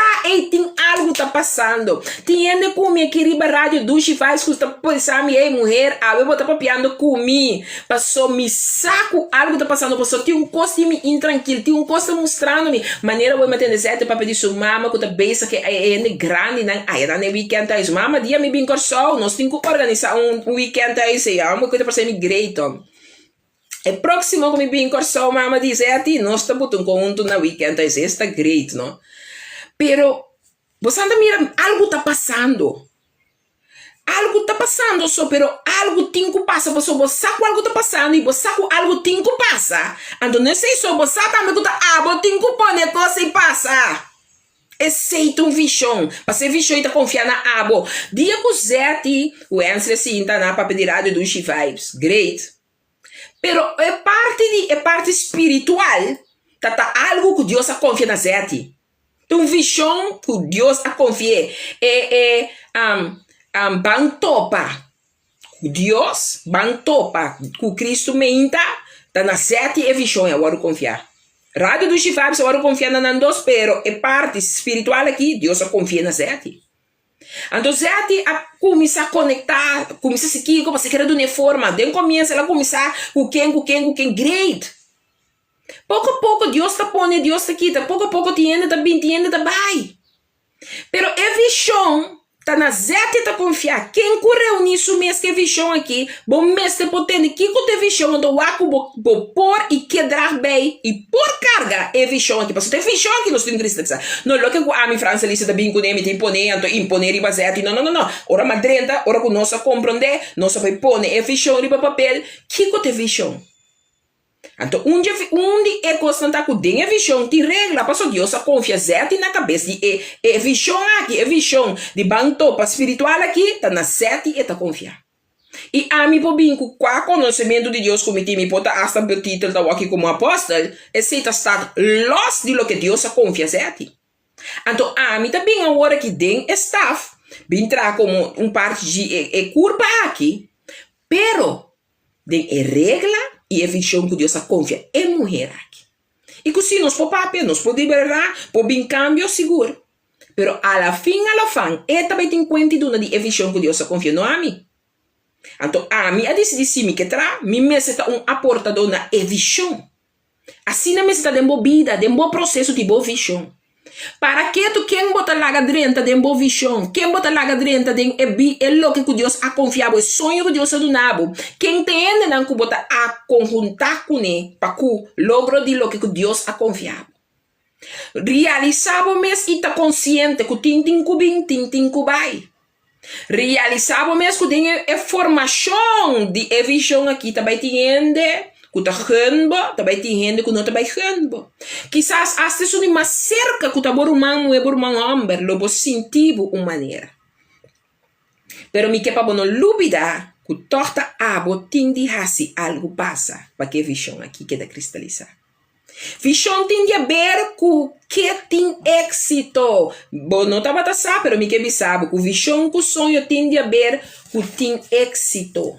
tem algo está passando. Tiene comigo que riba rádio duche faz que está pensando ei mulher, a eu botar papiando comigo, passou me saco algo está passando, passou tem coisa me intranquilo, tem coisa mostrando-me maneira eu me atender certo para pedir sua mama que tá beisa que é grande não, aí era no weekend aí mama dia me bem corso, nós temos que organizar weekend aí sei, uma coisa para ser me great. E próximo que me bem corso, mama diz a ti, nós estamos botando conto na weekend, isso está great, não? Pero, você anda mira, algo está passando. algo está passando só, pero algo tinco passa, você sabe algo está passando e você sabe algo tinco passa. Então não sei só você também que tá tinco põe coisa e passa. Aceita um visão, você visão e tá confiando na abo. Dia que o Zé o answer assim tá na para pedir rádio do Vibes, great. Pero é parte espiritual, tá algo que Deus confia na Zé. Então visão que Deus confia bantopa. Deus bantopa que Cristo meinta tá na sete e visão agora confiar. Rádio do Vibes agora confia na Nandos, pero é parte espiritual aqui, Deus confia na sete. Então sete começa a conectar, começa a seguir como você quer de uma forma, daí começa ela começar com quem great. Pouco a pouco Deus está pondo, Deus está aqui, pouco a pouco tiende, tá vai. Pero é visão tá na zete tá confiar. Quem correu nisso mês que visão aqui, bom mês te potente, que te visão do waco bo por e quedar bem e por carga é visão aqui. Porque tem visão aqui nos tem Cristo. Não lo que a minha França lista da bem com ele tem imponer e bazete. Não. Ora madrenta, ora com nossa compreender, nossa vai pôr é visão riba papel. Que te visão? Então, onde é constante com a visão, tem regra, passou Deus a confiança na cabeça, e visão aqui, é visão de bantopa espiritual aqui, está na sete e está confiar. E a mim, por bem, com o conhecimento de Deus, como me pode hasta o título da aqui como apóstolo, é se está los de lo que Deus a confiança aqui. Então, a mim também agora que tem staff, vem entrar como parte de curva aqui, pero, tem regra, e é visão que Deus confia é mulher aqui. E que se nós por papel, nós podemos liberar, por bem cambio seguro. Pero a la fin, é também tem conta de é visão que Deus confia no a mim. Então, a mim, a decidir que tra, me está aportador na é visão. Assim, me está dando vida, dando processo de boa visão. Para que tu quem bota lá dentro de boa visão, quem bota lá dentro de é lo que Deus a confiava, é sonho que Deus a donava. Quem tem não que bota a conjuntar com ele para que logro de lo que Deus a confiava. Realizava mesmo e tá consciente que tintim que vai. Realizava mesmo que tem a formação de visão aqui também tem que tá rendo, também tem gente que não tá rendo. Quizás hasta isso é mais cerca que tá por humano e por homem, lobo sentido uma maneira. Pero me quepa não dúvida que torta abo tende a se algo passa para que visão aqui queda cristalizar. Visão tende a ver com que tem êxito. Bom, não estava a saber, pero me quepa sabe que visão que sonho tende a ver com tem êxito.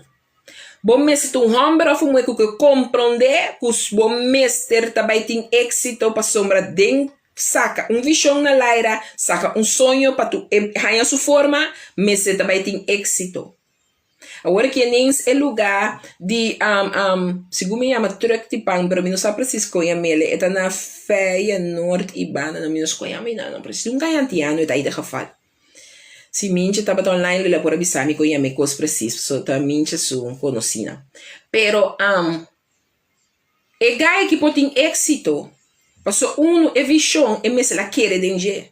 Bom mestre um homem foi que compreender que os bom mestre também tem êxito para sombra de saca visão na laira, saca sonho para tu ganhar sua forma, mestre também tem êxito. Agora que nem é lugar de segundo me chama Tructipang, pero não sabe preciso conhecer ele, é na feia norte ibana, não me conhece não preciso ganhar antiano é aí de geval. Se minha estava online, ela pode avisar me que eu me coisa preciso, só tá minha sua conhecida. Pero é gai que pode ter êxito, passou é visão, é mesmo ela quer danger.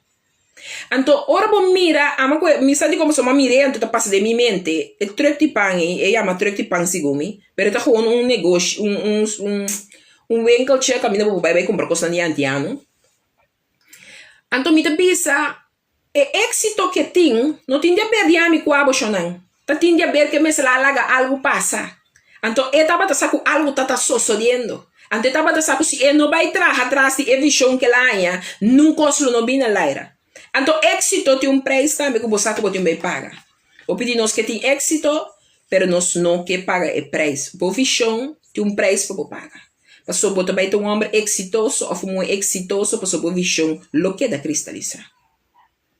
Então, ora bom mira, me sabe como sou mirei, então tá passa de minha mente, é Tructipang, chama Tructipang segundo, pero tá com negócio, winkel check, a minha vai comprar coisa de antiano. Então me tá pensa é êxito que tem, não tem a ver de amigo com a bochonang. Tá tem a ver que me se larga algo passa. Então, estava com algo tá sucedendo. Então, estava se ele não vai atrás de visão que lá há, nunca se não vem na laira. Então, êxito tem preço também que você pode me pagar. Eu pedi nós que tem êxito, pero nós não que paga é preço. Por visão tem preço para pagar. Passou por também ter homem exitoso ou muito exitoso, passou por visão lo que da cristalizar.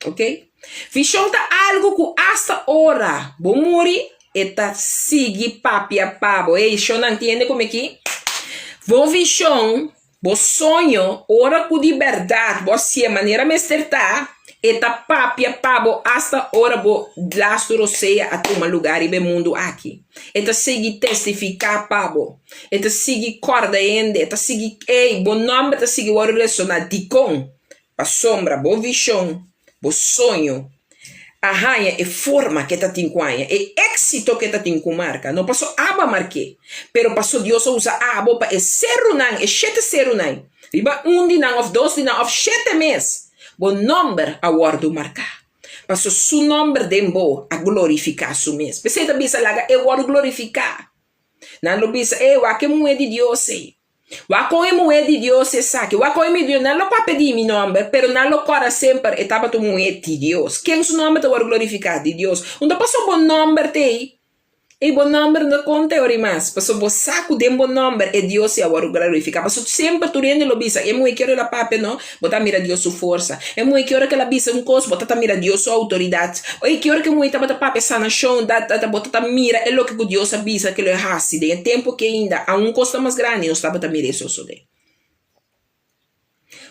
Ok? Visão tá algo que hasta hora vou morrer e tá seguir papia pabo. Ei, eu não entende como é que? Vou visão, vou sonho, hora com liberdade, vou ser maneira me acertar e tá papia pabo hasta hora vou lastro seja a tomar lugar e ver mundo aqui. E tá seguir testificar pabo. E tá seguir corda ende, e tá seguir ei, bom nome tá seguir o relacionar de com, pa sombra, boa visão. O sonho. arranha e forma que tá tincuanha, e éxito que tá marca. Não passou aba marque, pero passou Deus usa aba para e serunan, e sete serunan. Riba dinan of 2 dinan of 7 mês. Bom número a guardo marcar. Passou su nome dembo a glorificar su mês. Pensei da bisa laga, eu guardo glorificar. Não lo bisa, que moe de Deus sei. Wako e moe de Deus se saque. Wako e me Deus, não lo pa pedir mi nome, pero não lo cora sempre etapa tu moe de Deus. Quem su nome te guardo glorificar de Deus. Onde passou bom nome te. E bom nome não conta ori mais. Passou bom saco de bom nome e Deus se guardo glorificar. Passou sempre tu rende lo bisa. E moe que ora la pape no, bota mira Deus su força. E moe que ora que la bisa cos, bota mira Deus su autoridade. E que ora que moe bota pape sanação, bota mira é lo que Deus avisa que lo hasi de tempo que ainda a costa mais grande, não bota mira isso de.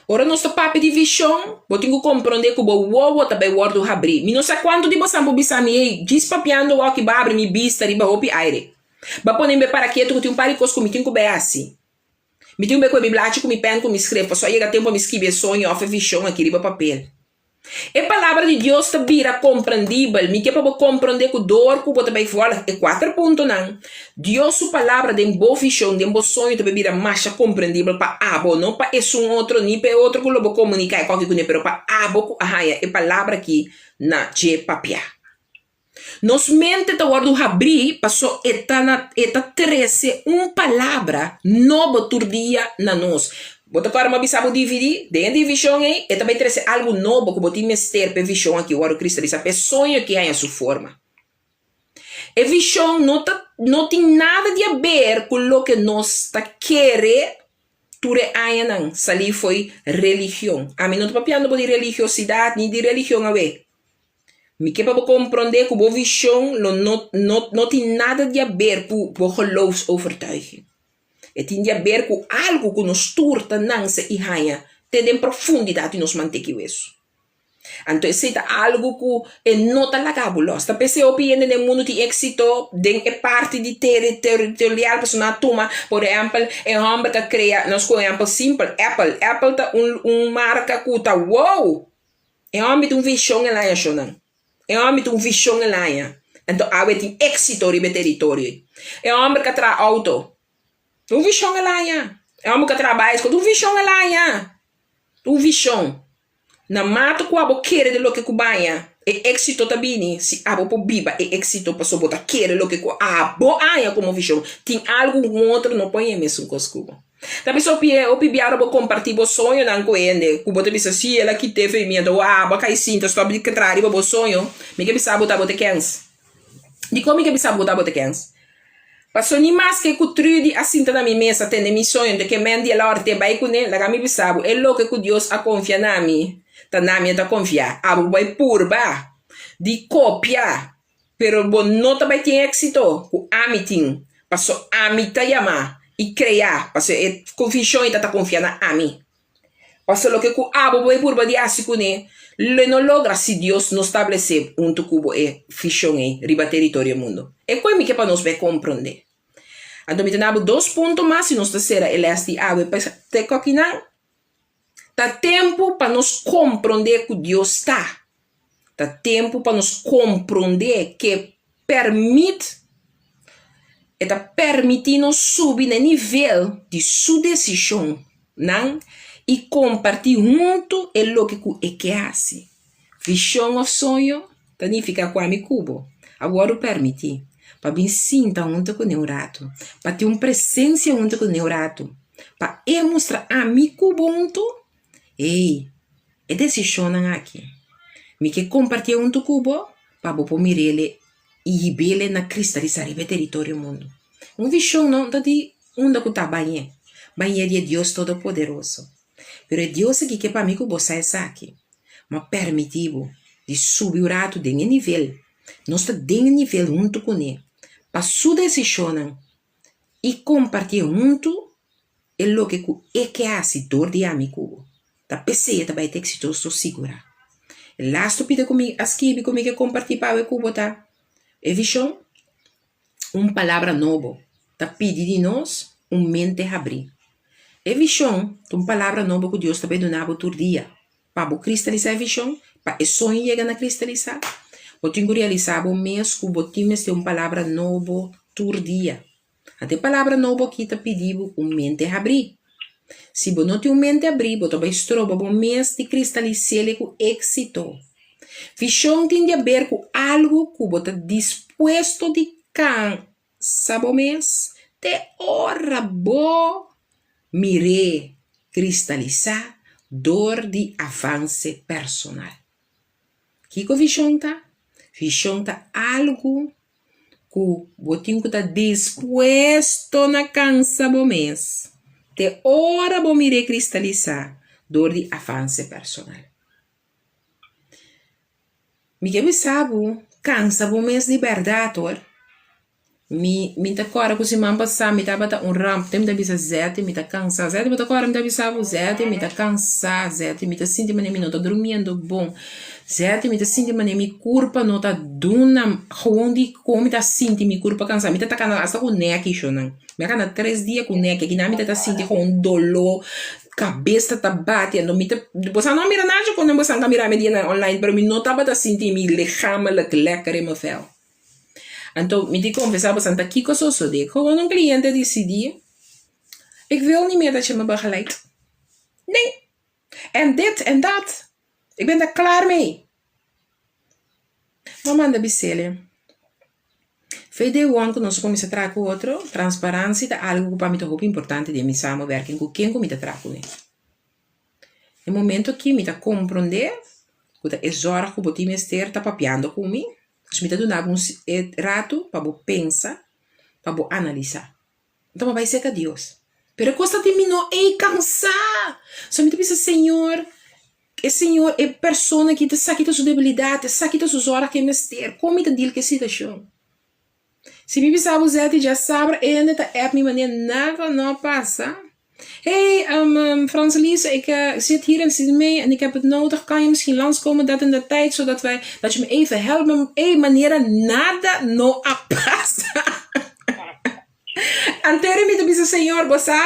Ora nosso papo de visão, eu tenho que compreender que o uovo também guardo abrir. Me não sei quanto de você bisa me despapiando o que vai abrir me vista riba hopi aire. Ba ponem be para quieto que tem paricos com me tenho que be assim. Me tenho be com me blate com me pen com me escrevo, só chega tempo me escrever sonho of visão aqui riba papel. E palavra de Deus te vira compreendível, me que para compreender que dor que você vai falar é 4 pontos não. Deus sua palavra de boa visão, de bom sonho te vira mais compreendível para abo, não para esse outro nem para outro que lo comunicar qualquer coisa, pero para abo é palavra aqui na je papia. Nos mente te guardo abrir, passou eta 13 palavra nova tur dia na nós. Bota agora uma bisabo dividir, dentro de visão aí, e também traz algo novo que botar mester para visão aqui, o Cristo diz, a sonho que há a sua forma. E visão não tem nada de a ver com o que nós está querendo, tudo aí não, sali foi religião. A mim não estou papiando de religiosidade, nem de religião a ver. Me que para compreender que a visão não tem nada de a ver com o geloofsovertuiging. E tem a ver com algo que nos turta, não se irranha, tem profundidade e nos mantém isso. Então, se é algo que é nota la cabulosa. A pessoa opina no mundo de êxito, é parte de territorial personal toma, por exemplo, é um homem que cria, nós com exemplo simples, Apple tá marca que tá wow, é um homem de visão lá, é um homem de visão lá. Então, há tem êxito no território. É um homem que traz auto. Tu visão lá, é homem que trabalha com tu visão lá, tu visão. Na mata com a boqueira de lo que cubanha, é êxito também, se a boca biba é êxito para só botar querer lo que a boa como visão. Tem algo outro não põe mesmo com os cubos. Da pessoa o pibiara bo compartilhar o sonho não com ele, cubo te bisa se ela que teve medo, boca e sinta estou de que trai bo sonho, me que bisa botar bote cans. De como que bisa botar bote cans? Passou nem mais que o trude assim na minha mesa tem meu sonho de que mendi a hora de vai com ele, lá me bisabo, é louco que Deus a confia na mim, tá na minha tá confiar, abo vai purba, de cópia, pero bom não tá vai ter êxito, o amitin, passou amita yama e criar, passou é confissão e tá confiar na ami, passou lo que o abo vai purba de assim com ele, le não logra se Deus não estabelecer cubo e fissão riba território mundo, é como que para nós vai compreender. Então, me tenho 2 pontos mais e nós terceira ele é de água para ter coquinão. Tá tempo para nós compreender que Deus está. Tá tempo para nós compreender que permite está permitindo subir no nível de sua decisão, não? E compartilhar junto é o que hace. Visão ou sonho, significa com a mi cubo. Agora permite. Para me sinta junto com o neurato, para ter uma presença junto com o neurato, para mostrar a mi cubo junto, é decisão aqui. Me que compartilhar junto com o cubo, para você mirele e bele na cristalizar o território mundo. Uma visão não está de onde que está banhe de Deus Todo-Poderoso. Pero é Deus aqui que para mim que você é aqui, mas permitivo de subir o rato de nível, não está de nível junto com ele. Para sua decisão e compartilhar junto é o que hace dor de amigo. Da pessoa também tem que estar segura. Lá estou pedindo comigo, aqui comigo que compartilhar com você. É visão, uma palavra nova. Está pedindo de nós mente abrir. É visão, uma palavra nova que Deus também donava todo dia. Para cristalizar a visão, para o sonho chegar a cristalizar. botinho realizar o mês que botinho tem uma palavra novo por dia. Até palavra novo que te pediu mente abrir. Se você não tem mente abrir, você vai estrobar o mês de cristalizar com êxito. Visão tem a ver com algo que você está disposto de cansar o mês. Te hora bo mire cristalizar dor de avanço personal. Que visão tá? Visão tá algo que você está disposto na cansar o mês. Te hora bo mire cristalizar dor de avanço personal. Me que sabe, cansa o mês de verdade, or. Me tá cora que se man passar, me tá bata ramp, tem da bisa zete, me tá cansa, zete, me tá cora, me tá bisa zete, me tá cansa, zete, me tá sentindo mané, me não tá dormindo bom, zete, me tá sentindo mané, me curpa não tá duna, onde como tá sentindo me curpa cansa, me tá tacando hasta com neck isso não, me cana 3 dias com neck, que na me tá sentindo com dolor, cabeça tá batendo, me tá, você não mira nada quando você tá mirando media online, pero me não tá bata sentindo me lejama lekker in mijn vel. Então, me confessava, Santa Kiko zo de. Gewoon een cliënte decidiu, ik wil niet meer dat je me begeleidt. Nee. En dit en dat. Ik ben daar klaar mee. Mama anda bisele. Fede one que nós começamos a trazer com outro, transparência é algo para mim muito importante de mim samenwerking com quem me trazer com ele. No momento que me compreender, que é hora que eu me estar papiando com mim. Me tá dando um rato para pensar, para analisar. Então, vai ser que Deus. Pero costa de mim não é cansar. Só me pensa, Senhor, é persona que te saquita sua debilidade, saquita suas horas que me ester. Como te diz que situação? Se me pensar, você já sabe, ainda tá minha maneira, nada não passa. Hey, Franslise, ik zit hier en zit mee en ik heb het nodig. Kan je misschien langskomen dat in de tijd, zodat je me even helpen. Hey, manera nada no pasa. Anterior me disse, Senhor, você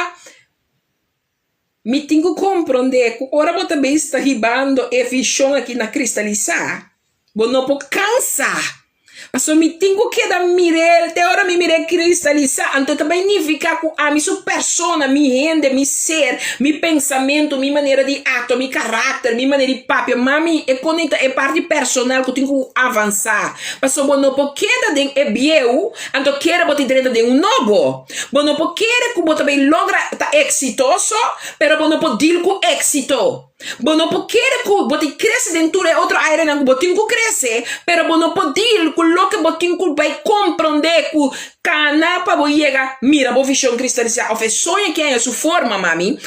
me tenho que compreender que ora você também está ribando e visão aqui na cristalizar. Você não pode cansar. Mas eu me tenho que dar mirar, até hora me mirar cristalizar, então também significa que a minha persona, minha renda, meu ser, meu pensamento, minha maneira de ato, meu caráter, minha maneira de papo, mami, é parte personal que eu tenho que avançar. Mas eu não posso quedar de eu, então quero botar dentro de novo. Eu não posso querer que eu também logra estar exitoso, mas eu não posso dizer com êxito. Eu não posso querer que eu cresça dentro de outra área, não eu tenho que crescer, mas eu não posso dizer que lo que eu tenho que vai compreender que canapa vou chegar, mira, vou visão cristalizar, o sonho que é a sua forma, mami,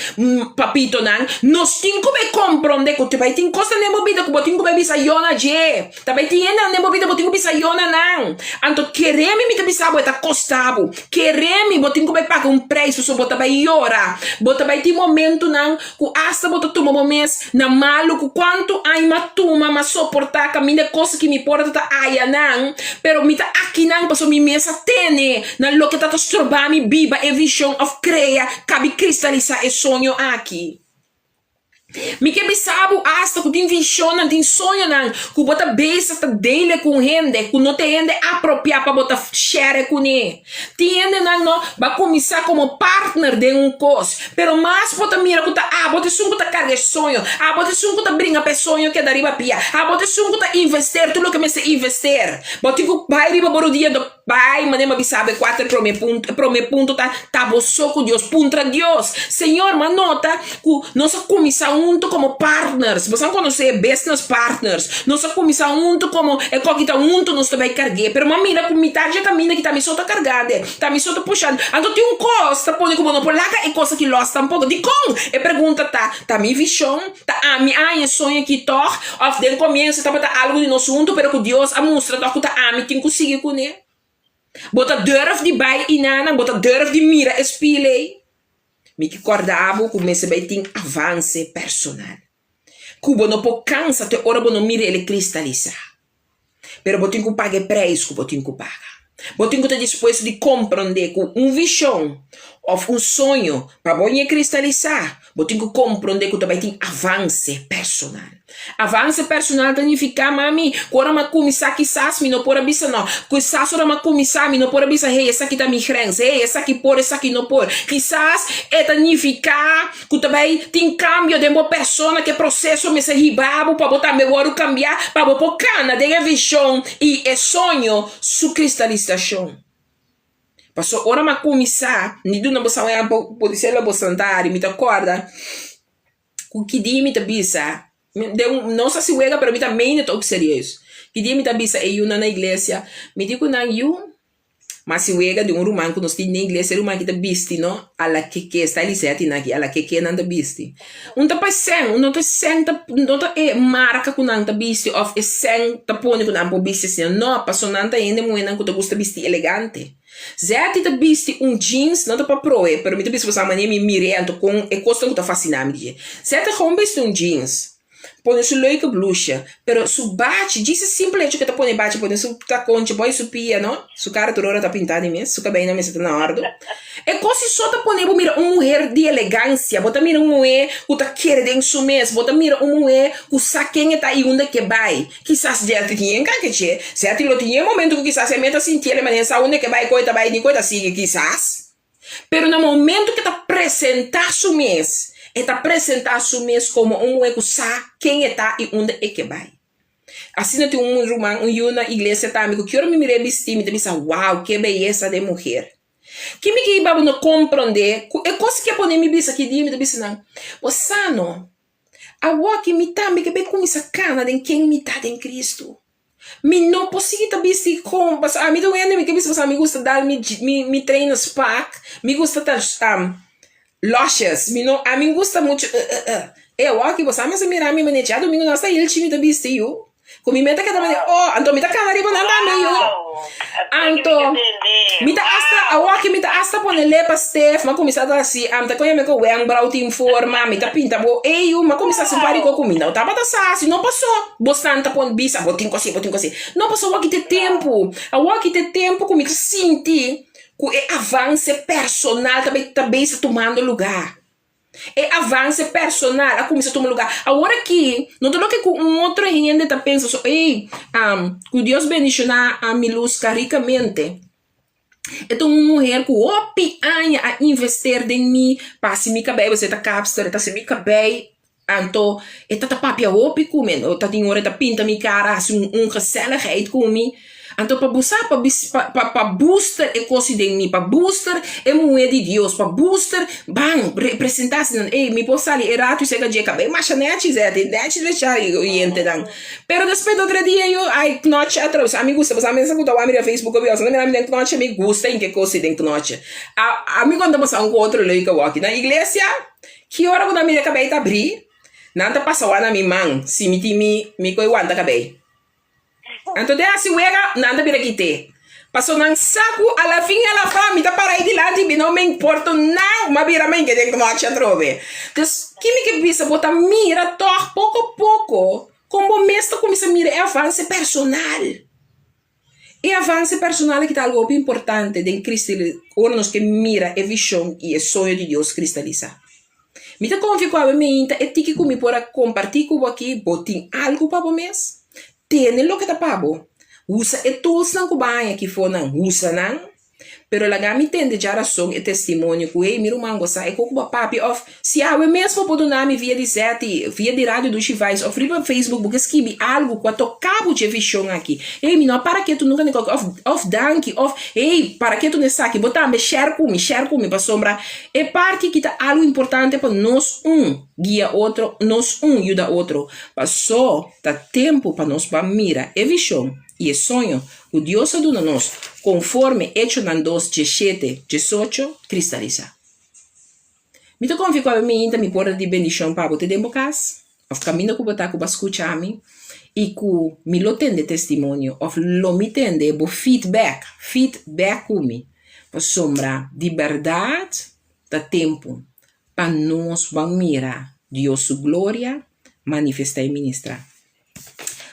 papito, não, nós temos que compreender que vai ter coisa na minha vida que eu tenho que pensar Yona je, também tem na minha vida que eu tenho que pensar Yona não, então queremos me pensar que está costado, queremos eu tenho que pagar preço, só botar vai orar, botar vai ter momento não, que hasta botar tomar momento na malo que quanto ai matuma mas suportar caminho coisa que me porta tá aia não, pero me tá aqui não passou me mesa tene na lo que tá estrobando biba e vision of creia cabe cristalizar e sonho aqui. Me que sabe hasta que tem visão, tem sonho não, que bota beça tá dele com gente, que não tem gente apropriar para botar share com ele. Tem gente não vai começar como partner de coisa, pero mais bota mira que tá bota sungo tá carga sonho, bota sungo tá brinca pe sonho que da riba pia, bota sungo tá investir tudo que me se investir. Bota que vai riba boro dia do pai, mas nem sabe 4 prome ponto tá boço com Deus, puntra Deus. Senhor, manota que nós começar junto como partners. Você não conhece business partners. Nós começar junto como é que tá junto nós também carregar. Pero uma mina com metade da mina que tá me solta carregada, tá me solta puxando. Então tem costa põe como não polaca e coisa que losta um pouco de com. E pergunta tá minha visão, tá minha sonho aqui tor. Of den começo tá botar algo de nós junto, pero que Deus a mostra tá me tem que conseguir com ele. Bota durf de bai inana, bota durf de mira espilei. Me que acordava, comecei a ter avanço personal. Cuba não pode cansar, até hora não mira ele cristalizar. Pero eu tenho que pagar preço que eu tenho que pagar. Eu tenho que estar disposto de compreender que visão ou sonho para você cristalizar, Você tem que compreender que também tem avance personal. Avance personal significa, mami, quando eu começar quizás, me não pode bisa não. Quizás eu começar, me não pode bisa, hey, essa aqui tá me crença, hey, essa aqui pode, essa aqui não pode. Quizás, significa que também tem cambio de uma pessoa que processo me se ribabo para botar melhor cambiar, para botar cana, de visão e é sonho, su cristalização. Passou hora ma começar, ni do não bossa é pode ser la bossantari, me acorda? Com que dia me tabisa? Não sei se uega, pero me também não tô serious. Que dia me tabisa e eu na igreja, me digo na eu, mas se uega de rumano que nós tem na igreja, rumano que tá bisti, não? Ala que está ali certo aqui, ala que não tá bisti. Tá passando, não tá senta, não tá marca com não tá bisti, of é senta pone com não tá bisti, assim, não, passou não tá ainda muito que tá gosta bisti elegante. Zé te bisti jeans, não tá para proe, pero me te bisti você mania me mirando com e costa que tá fascinando me. Zé te com bisti jeans. Põe su leuke blusa, pero su bate, disse simplesmente que tá põe bate, põe su taconte, põe su pia, não? Su cara toda hora tá pintada em mim, su cabelo na mesa tá na ordem. É como se só tá põe, mira uma mulher de elegância, bota mira uma mulher que tá querendo su mês, bota mira uma mulher que sabe quem tá aí onde que vai. Quizás já te tinha que che, se te lo tinha momento que quizás se meta sentir ele, mas onde que vai, coita vai, nem coita sigue, quizás. Pero no momento que tá apresentar su mês, está apresentar su mês como que sabe quem está e onde é que vai. Assim não tem romano, na igreja também, que eu me mirei vestir, me disse, uau, que beleza de mulher. Que me que iba não compreender, é coisa que eu pode me dizer que dia me disse não. Você não, a que me também que bem com essa cana de quem me está em Cristo. Me não posso vestir com, a mim não é nem que você me gusta dar me treino spa, me gusta dar lojas, a mim gosta muito. Eu aqui você me mirar me manejar domingo nós aí ele time da bistiu. Com me meta que também, então me tá canari para andar meio. Então, me tá hasta, eu aqui me tá hasta por ele para Steph, mas começar assim, tá com me com o ang brau team forma, me tá pinta bo, mas começar se pare com comida, eu tava assim, não passou. Bostante por bisa, botin cosi. Não passou aqui ter tempo. Eu aqui ter tempo comigo sentir que avance personal também está tomando lugar. É avance personal a começar a tomar lugar. Agora que não tô que com outro gente tá pensando, que Deus bendicionar a Milusca ricamente. Então uma mulher que opianha a investir em mim, para se me cabelo, você tá capster, tá se me cabelo. Então, tá papia opi comigo, tá tem hora tá pinta minha cara, assim gezelligheid comigo. Então, para buscar, para booster é coisa de mim, para booster é moeda de Deus, para booster, bang, representar-se, me posso ali, errado, isso é que eu acabei, mas não é isso, deixar eu entender. Pero depois do outro dia, eu, noite atrás, amigo, você sabe, você contou a minha Facebook, eu não me lembro, noite, me gusta, em que coisa de noite. Amigo, quando você um outro lei que eu aqui na igreja, que hora quando a minha acabei de abrir, não tá passando na minha mão, se me coiwanta acabei. Então, se uega, nada para aqui. Passou num saco, a la fim, ela fala, me tá para aí de lá, não me importa, não, mas vira mãe que tem que tomar a trove. Então, que me que precisa botar mira, pouco a pouco, como mesmo começa a mirar, é avanço personal. É avanço personal que está algo importante em Cristo, ora nos que mira, é visão e é sonho de Deus cristalizar. Me tá confiando com a minha, é que comigo para compartilhar com aqui, botem algo para o mês. Tem lo que tá pabo. Usa e tools não kubanha que for não usa não. Pero la gami tende já razão e testemunho que ei miro mango sa e coco papi of se a mesmo podo nome via de sete via de rádio do Chivais of riba Facebook porque escrevi algo que tocava de visão aqui. Ei menino para que tu nunca nem of danke of ei para que tu não saque botar me share com me para sombra é parte que tá algo importante para nós guia outro nós ajuda outro passou tá tempo para nós para mira é visão e é sonho, o Deus aduna nós, conforme hecho na 2, 17, 18, cristaliza. Me tô convido a mim, me porta de bendição para você democas, of caminho que botar que escuta a mim, e que me lo tende testemunho, of lo me tende bo feedback comigo, para sombra de verdade, da tempo, para nós vamos mirar Deus sua glória, manifestar e ministrar.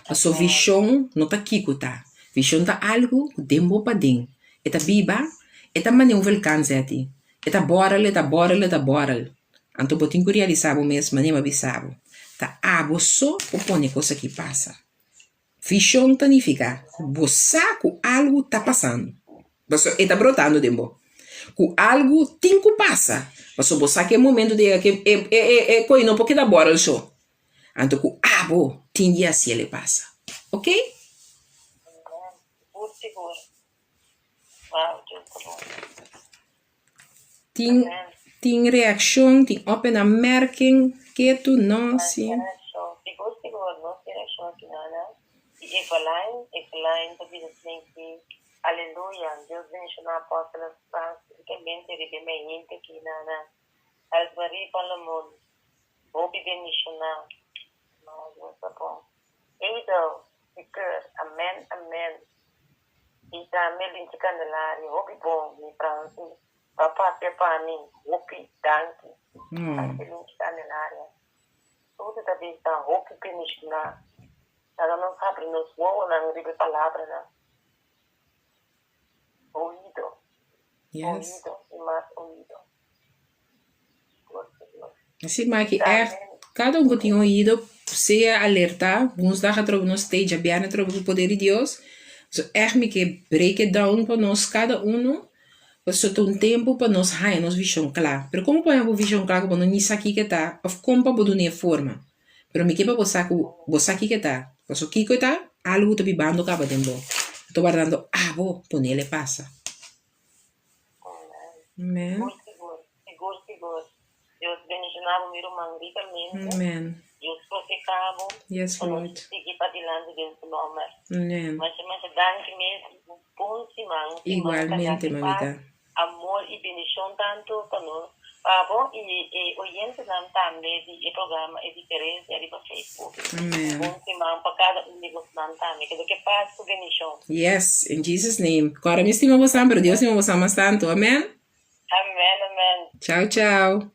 A sua visão não está aqui, tá? Visão está algo que dembo para dentro. Eta biba, eta maneira vulcão zeti. Eta boral. Anto botin que realizar o mesmo, nem avisava. Tá abo só opone coisa que passa. Visão significa você com algo tá passando. Você está brotando de boa. Com algo tem que passar. Você que é momento de que é coisa não porque dá bora o show. Então com abo tem dia se ele passa. Ok? Por seguro. Uau, Deus tá bom. Tem reação, tem open merking que tu não sim. Seguro, não tem reação aqui nada. E Eveline, tu diz assim que aleluia, Deus bendice na apóstola praticamente ele bem aqui na Alvari Palomon. Vou bendice na Deus tá bom. Então, amém. E também de Candelária, vou bom, me pranto. Papa Pepani, Hopi, Danke. Também de Candelária. Tudo também está Hopi bendice na. Nada não sabe nos voos, não receber palavra, né? Ouído. Yes. Ouído e mais ouído. Assim, mas que cada que tem ouído, se alertar, uns da retrovo no stage, a biana trovo o poder de Deus, so me que break it down para nós, cada só tem tempo para nós raia nos visão clara. Pero como põe a visão clara, quando não sabe que está, of como para botar forma. Pero me que para você que está. Porque aqui que está, algo está bibando acaba de embora. Estou guardando, vou ponerle passa. Amém. Seguro. Deus bendicionava o meu irmão ricamente. Amém. Deus protegava. Yes, Lord. Seguir para diante desse nome. Amém. Mas danke mesmo, bom semana. Igualmente, mamita. Amor e bendição tanto para nós. Bom, e oyentes também de programa é diferente ali para Facebook. Amen. Bom semana para cada de vocês também. Que paz e bendição. Yes, in Jesus' name. Agora me estima você, pero Deus me você mais tanto. Amém? Amém. Tchau. Tchau.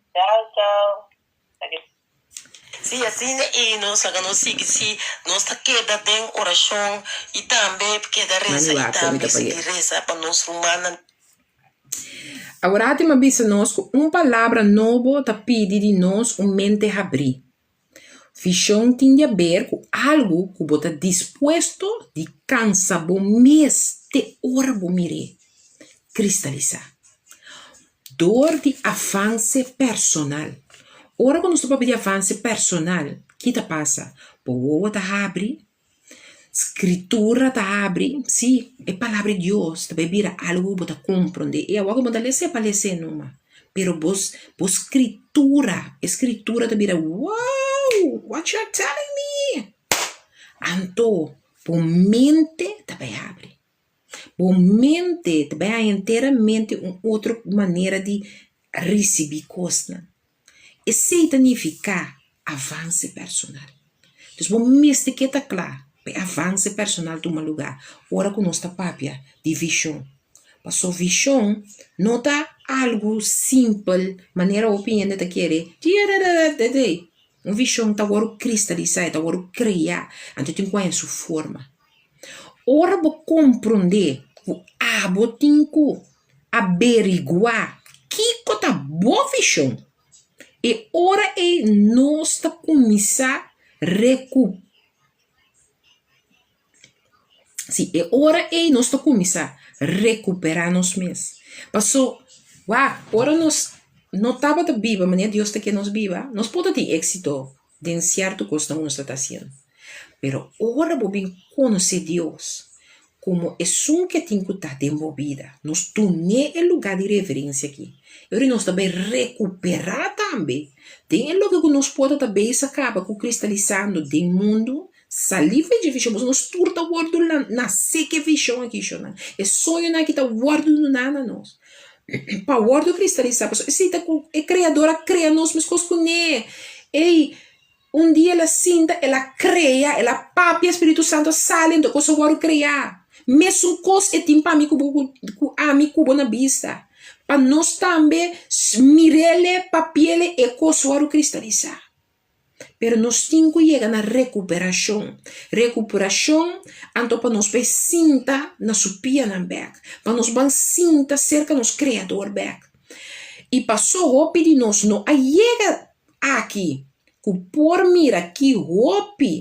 Sim, assim, e nós seguimos, nós queda bem coração e também queda reza e também seguir reza para nós romana. Agora te avisa nós com uma palavra nova tá pede de nós mente abrir. Visão tem a ver com algo que você está disposto de cansar bom mês de hora bom mire. Cristalizar. Dor de avanço personal. Ora quando estou para pedir avanço personal, o que te passa? Boa tá abre, escritura tá abre, sim, é palavra de Deus, tá bebira algo para compreender. E agora quando você para ler numa, pero vos escritura tá bebira, wow, what you're telling me? Anto, por mente tá bem abre, por mente tá bem inteiramente uma outra maneira de receber coisas. Isso significa avanço personal. Então, o mês que está claro, avanço personal de um lugar. Ora, com nossa papia de visão. Passou visão, não está algo simples, maneira opinião de querer. Uma visão está agora cristalizar, está agora criar. Então, tem que conhecer sua forma. Ora, vou compreender, vou tem que averiguar que está boa visão. E ora nós está começar a recuperar. Sim, e ora nós está começar a recuperar nós mesmos. Passou, ora nós não estava viva, mas Deus está que nós viva. Nós podemos ter êxito de certo coisa que nós está fazendo. Mas ora vou bem conhecer Deus. Como é um que tem que estar envolvida. Nós tornamos o lugar de reverência aqui. E nós também recuperar também. Tem algo que nós podemos também acaba com cristalizando do mundo. Saliva de visão. Nós turta o guardo na seca visão aqui. É sonho na que está guardando nada nós. Para o guardo cristalizar. Se é criadora, cria nós, mas coisas com ele. Ei, dia ela sinta, ela cria, ela papi, Espírito Santo sale, então coisa guardo criar. Mesmo coisa é tempo amigo na vista. Para nós também mirele, papiele e coisa guardo cristalizar. Pero nós temos que chegar na recuperação. Recuperação, então para nós sinta na supia na back. Para nós sinta cerca nos criador back. E passou roupa de nós, não chega aqui, que por mira que roupa,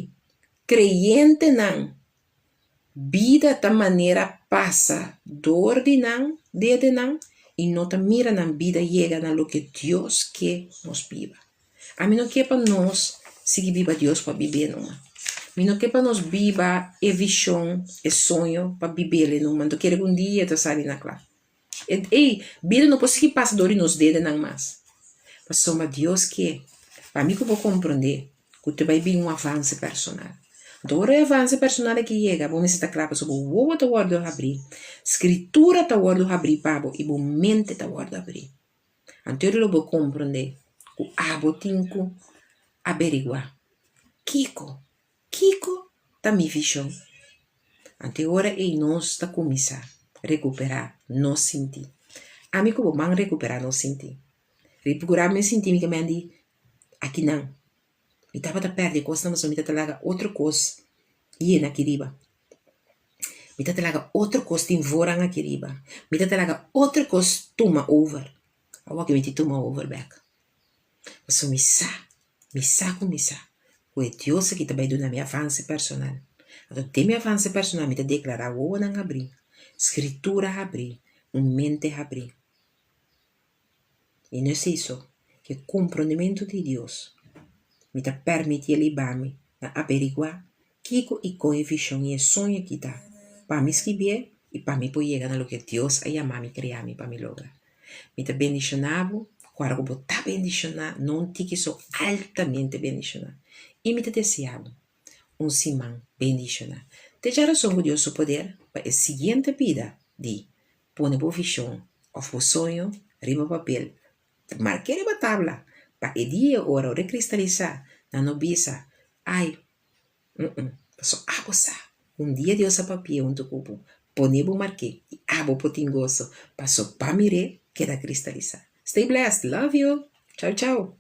creyente não, vida da maneira passa, dor de não, de não, e não ta mira na vida chega na lo que Deus quer nos viva. A mim não quer para nós seguir viva Deus para viver não. A mim não quer para nós viva a visão, o sonho para viver não. Mas eu quero que um dia tu sabe na clara. E vida não pode seguir passar dor e nos dedos não mais. Mas só Deus quer. Para mim que eu vou compreender que tu vai vir avanço personal. Então, o avanço personal é que chega, vamos estar claro sobre o que eu guardo abrir, escritura eu guardo abrir, pabo, e a mente eu guardo abrir. Então, eu vou compreender que eu tenho que averiguar. Kiko tá minha visão. Então, agora é nós está começar a recuperar nos sentir. A mim que eu vou recuperar nos sentir. Recuperar me sentir que me andi aqui não. Me estava a perder coisa, mas me estava a outra coisa. E na queriba. Me estava a outra coisa tem voran na queriba. Me estava a outra coisa toma over. Eu que me toma over back. Mas me sa. O Deus que também dá na minha avanço personal. Então, tem minha avanço personal, me declarar o não abrir. Escritura abrir. Mente abrir. E não é isso. Que o compreendimento de Deus me permite levar-me a averiguar que e qual é a visão e o sonho que dá para me escrever e para me poder chegar no que Deus a chamar me criar para me lograr. Me está bendicionado, agora eu vou estar bendicionado, não te que sou altamente bendicionado. E me está desejando semana bendicionado. Te já razão que Deus o poder para a seguinte vida de pôr boa visão, ou sonho, riba papel, marcar a tabla, para o dia hora o recristalizar, na nobiça, ai, só agosa. Dia Deus a papel, tu cupo, ponebo marque, e abo potingoso, passou para mire, queda cristalizar. Stay blessed, love you, ciao ciao.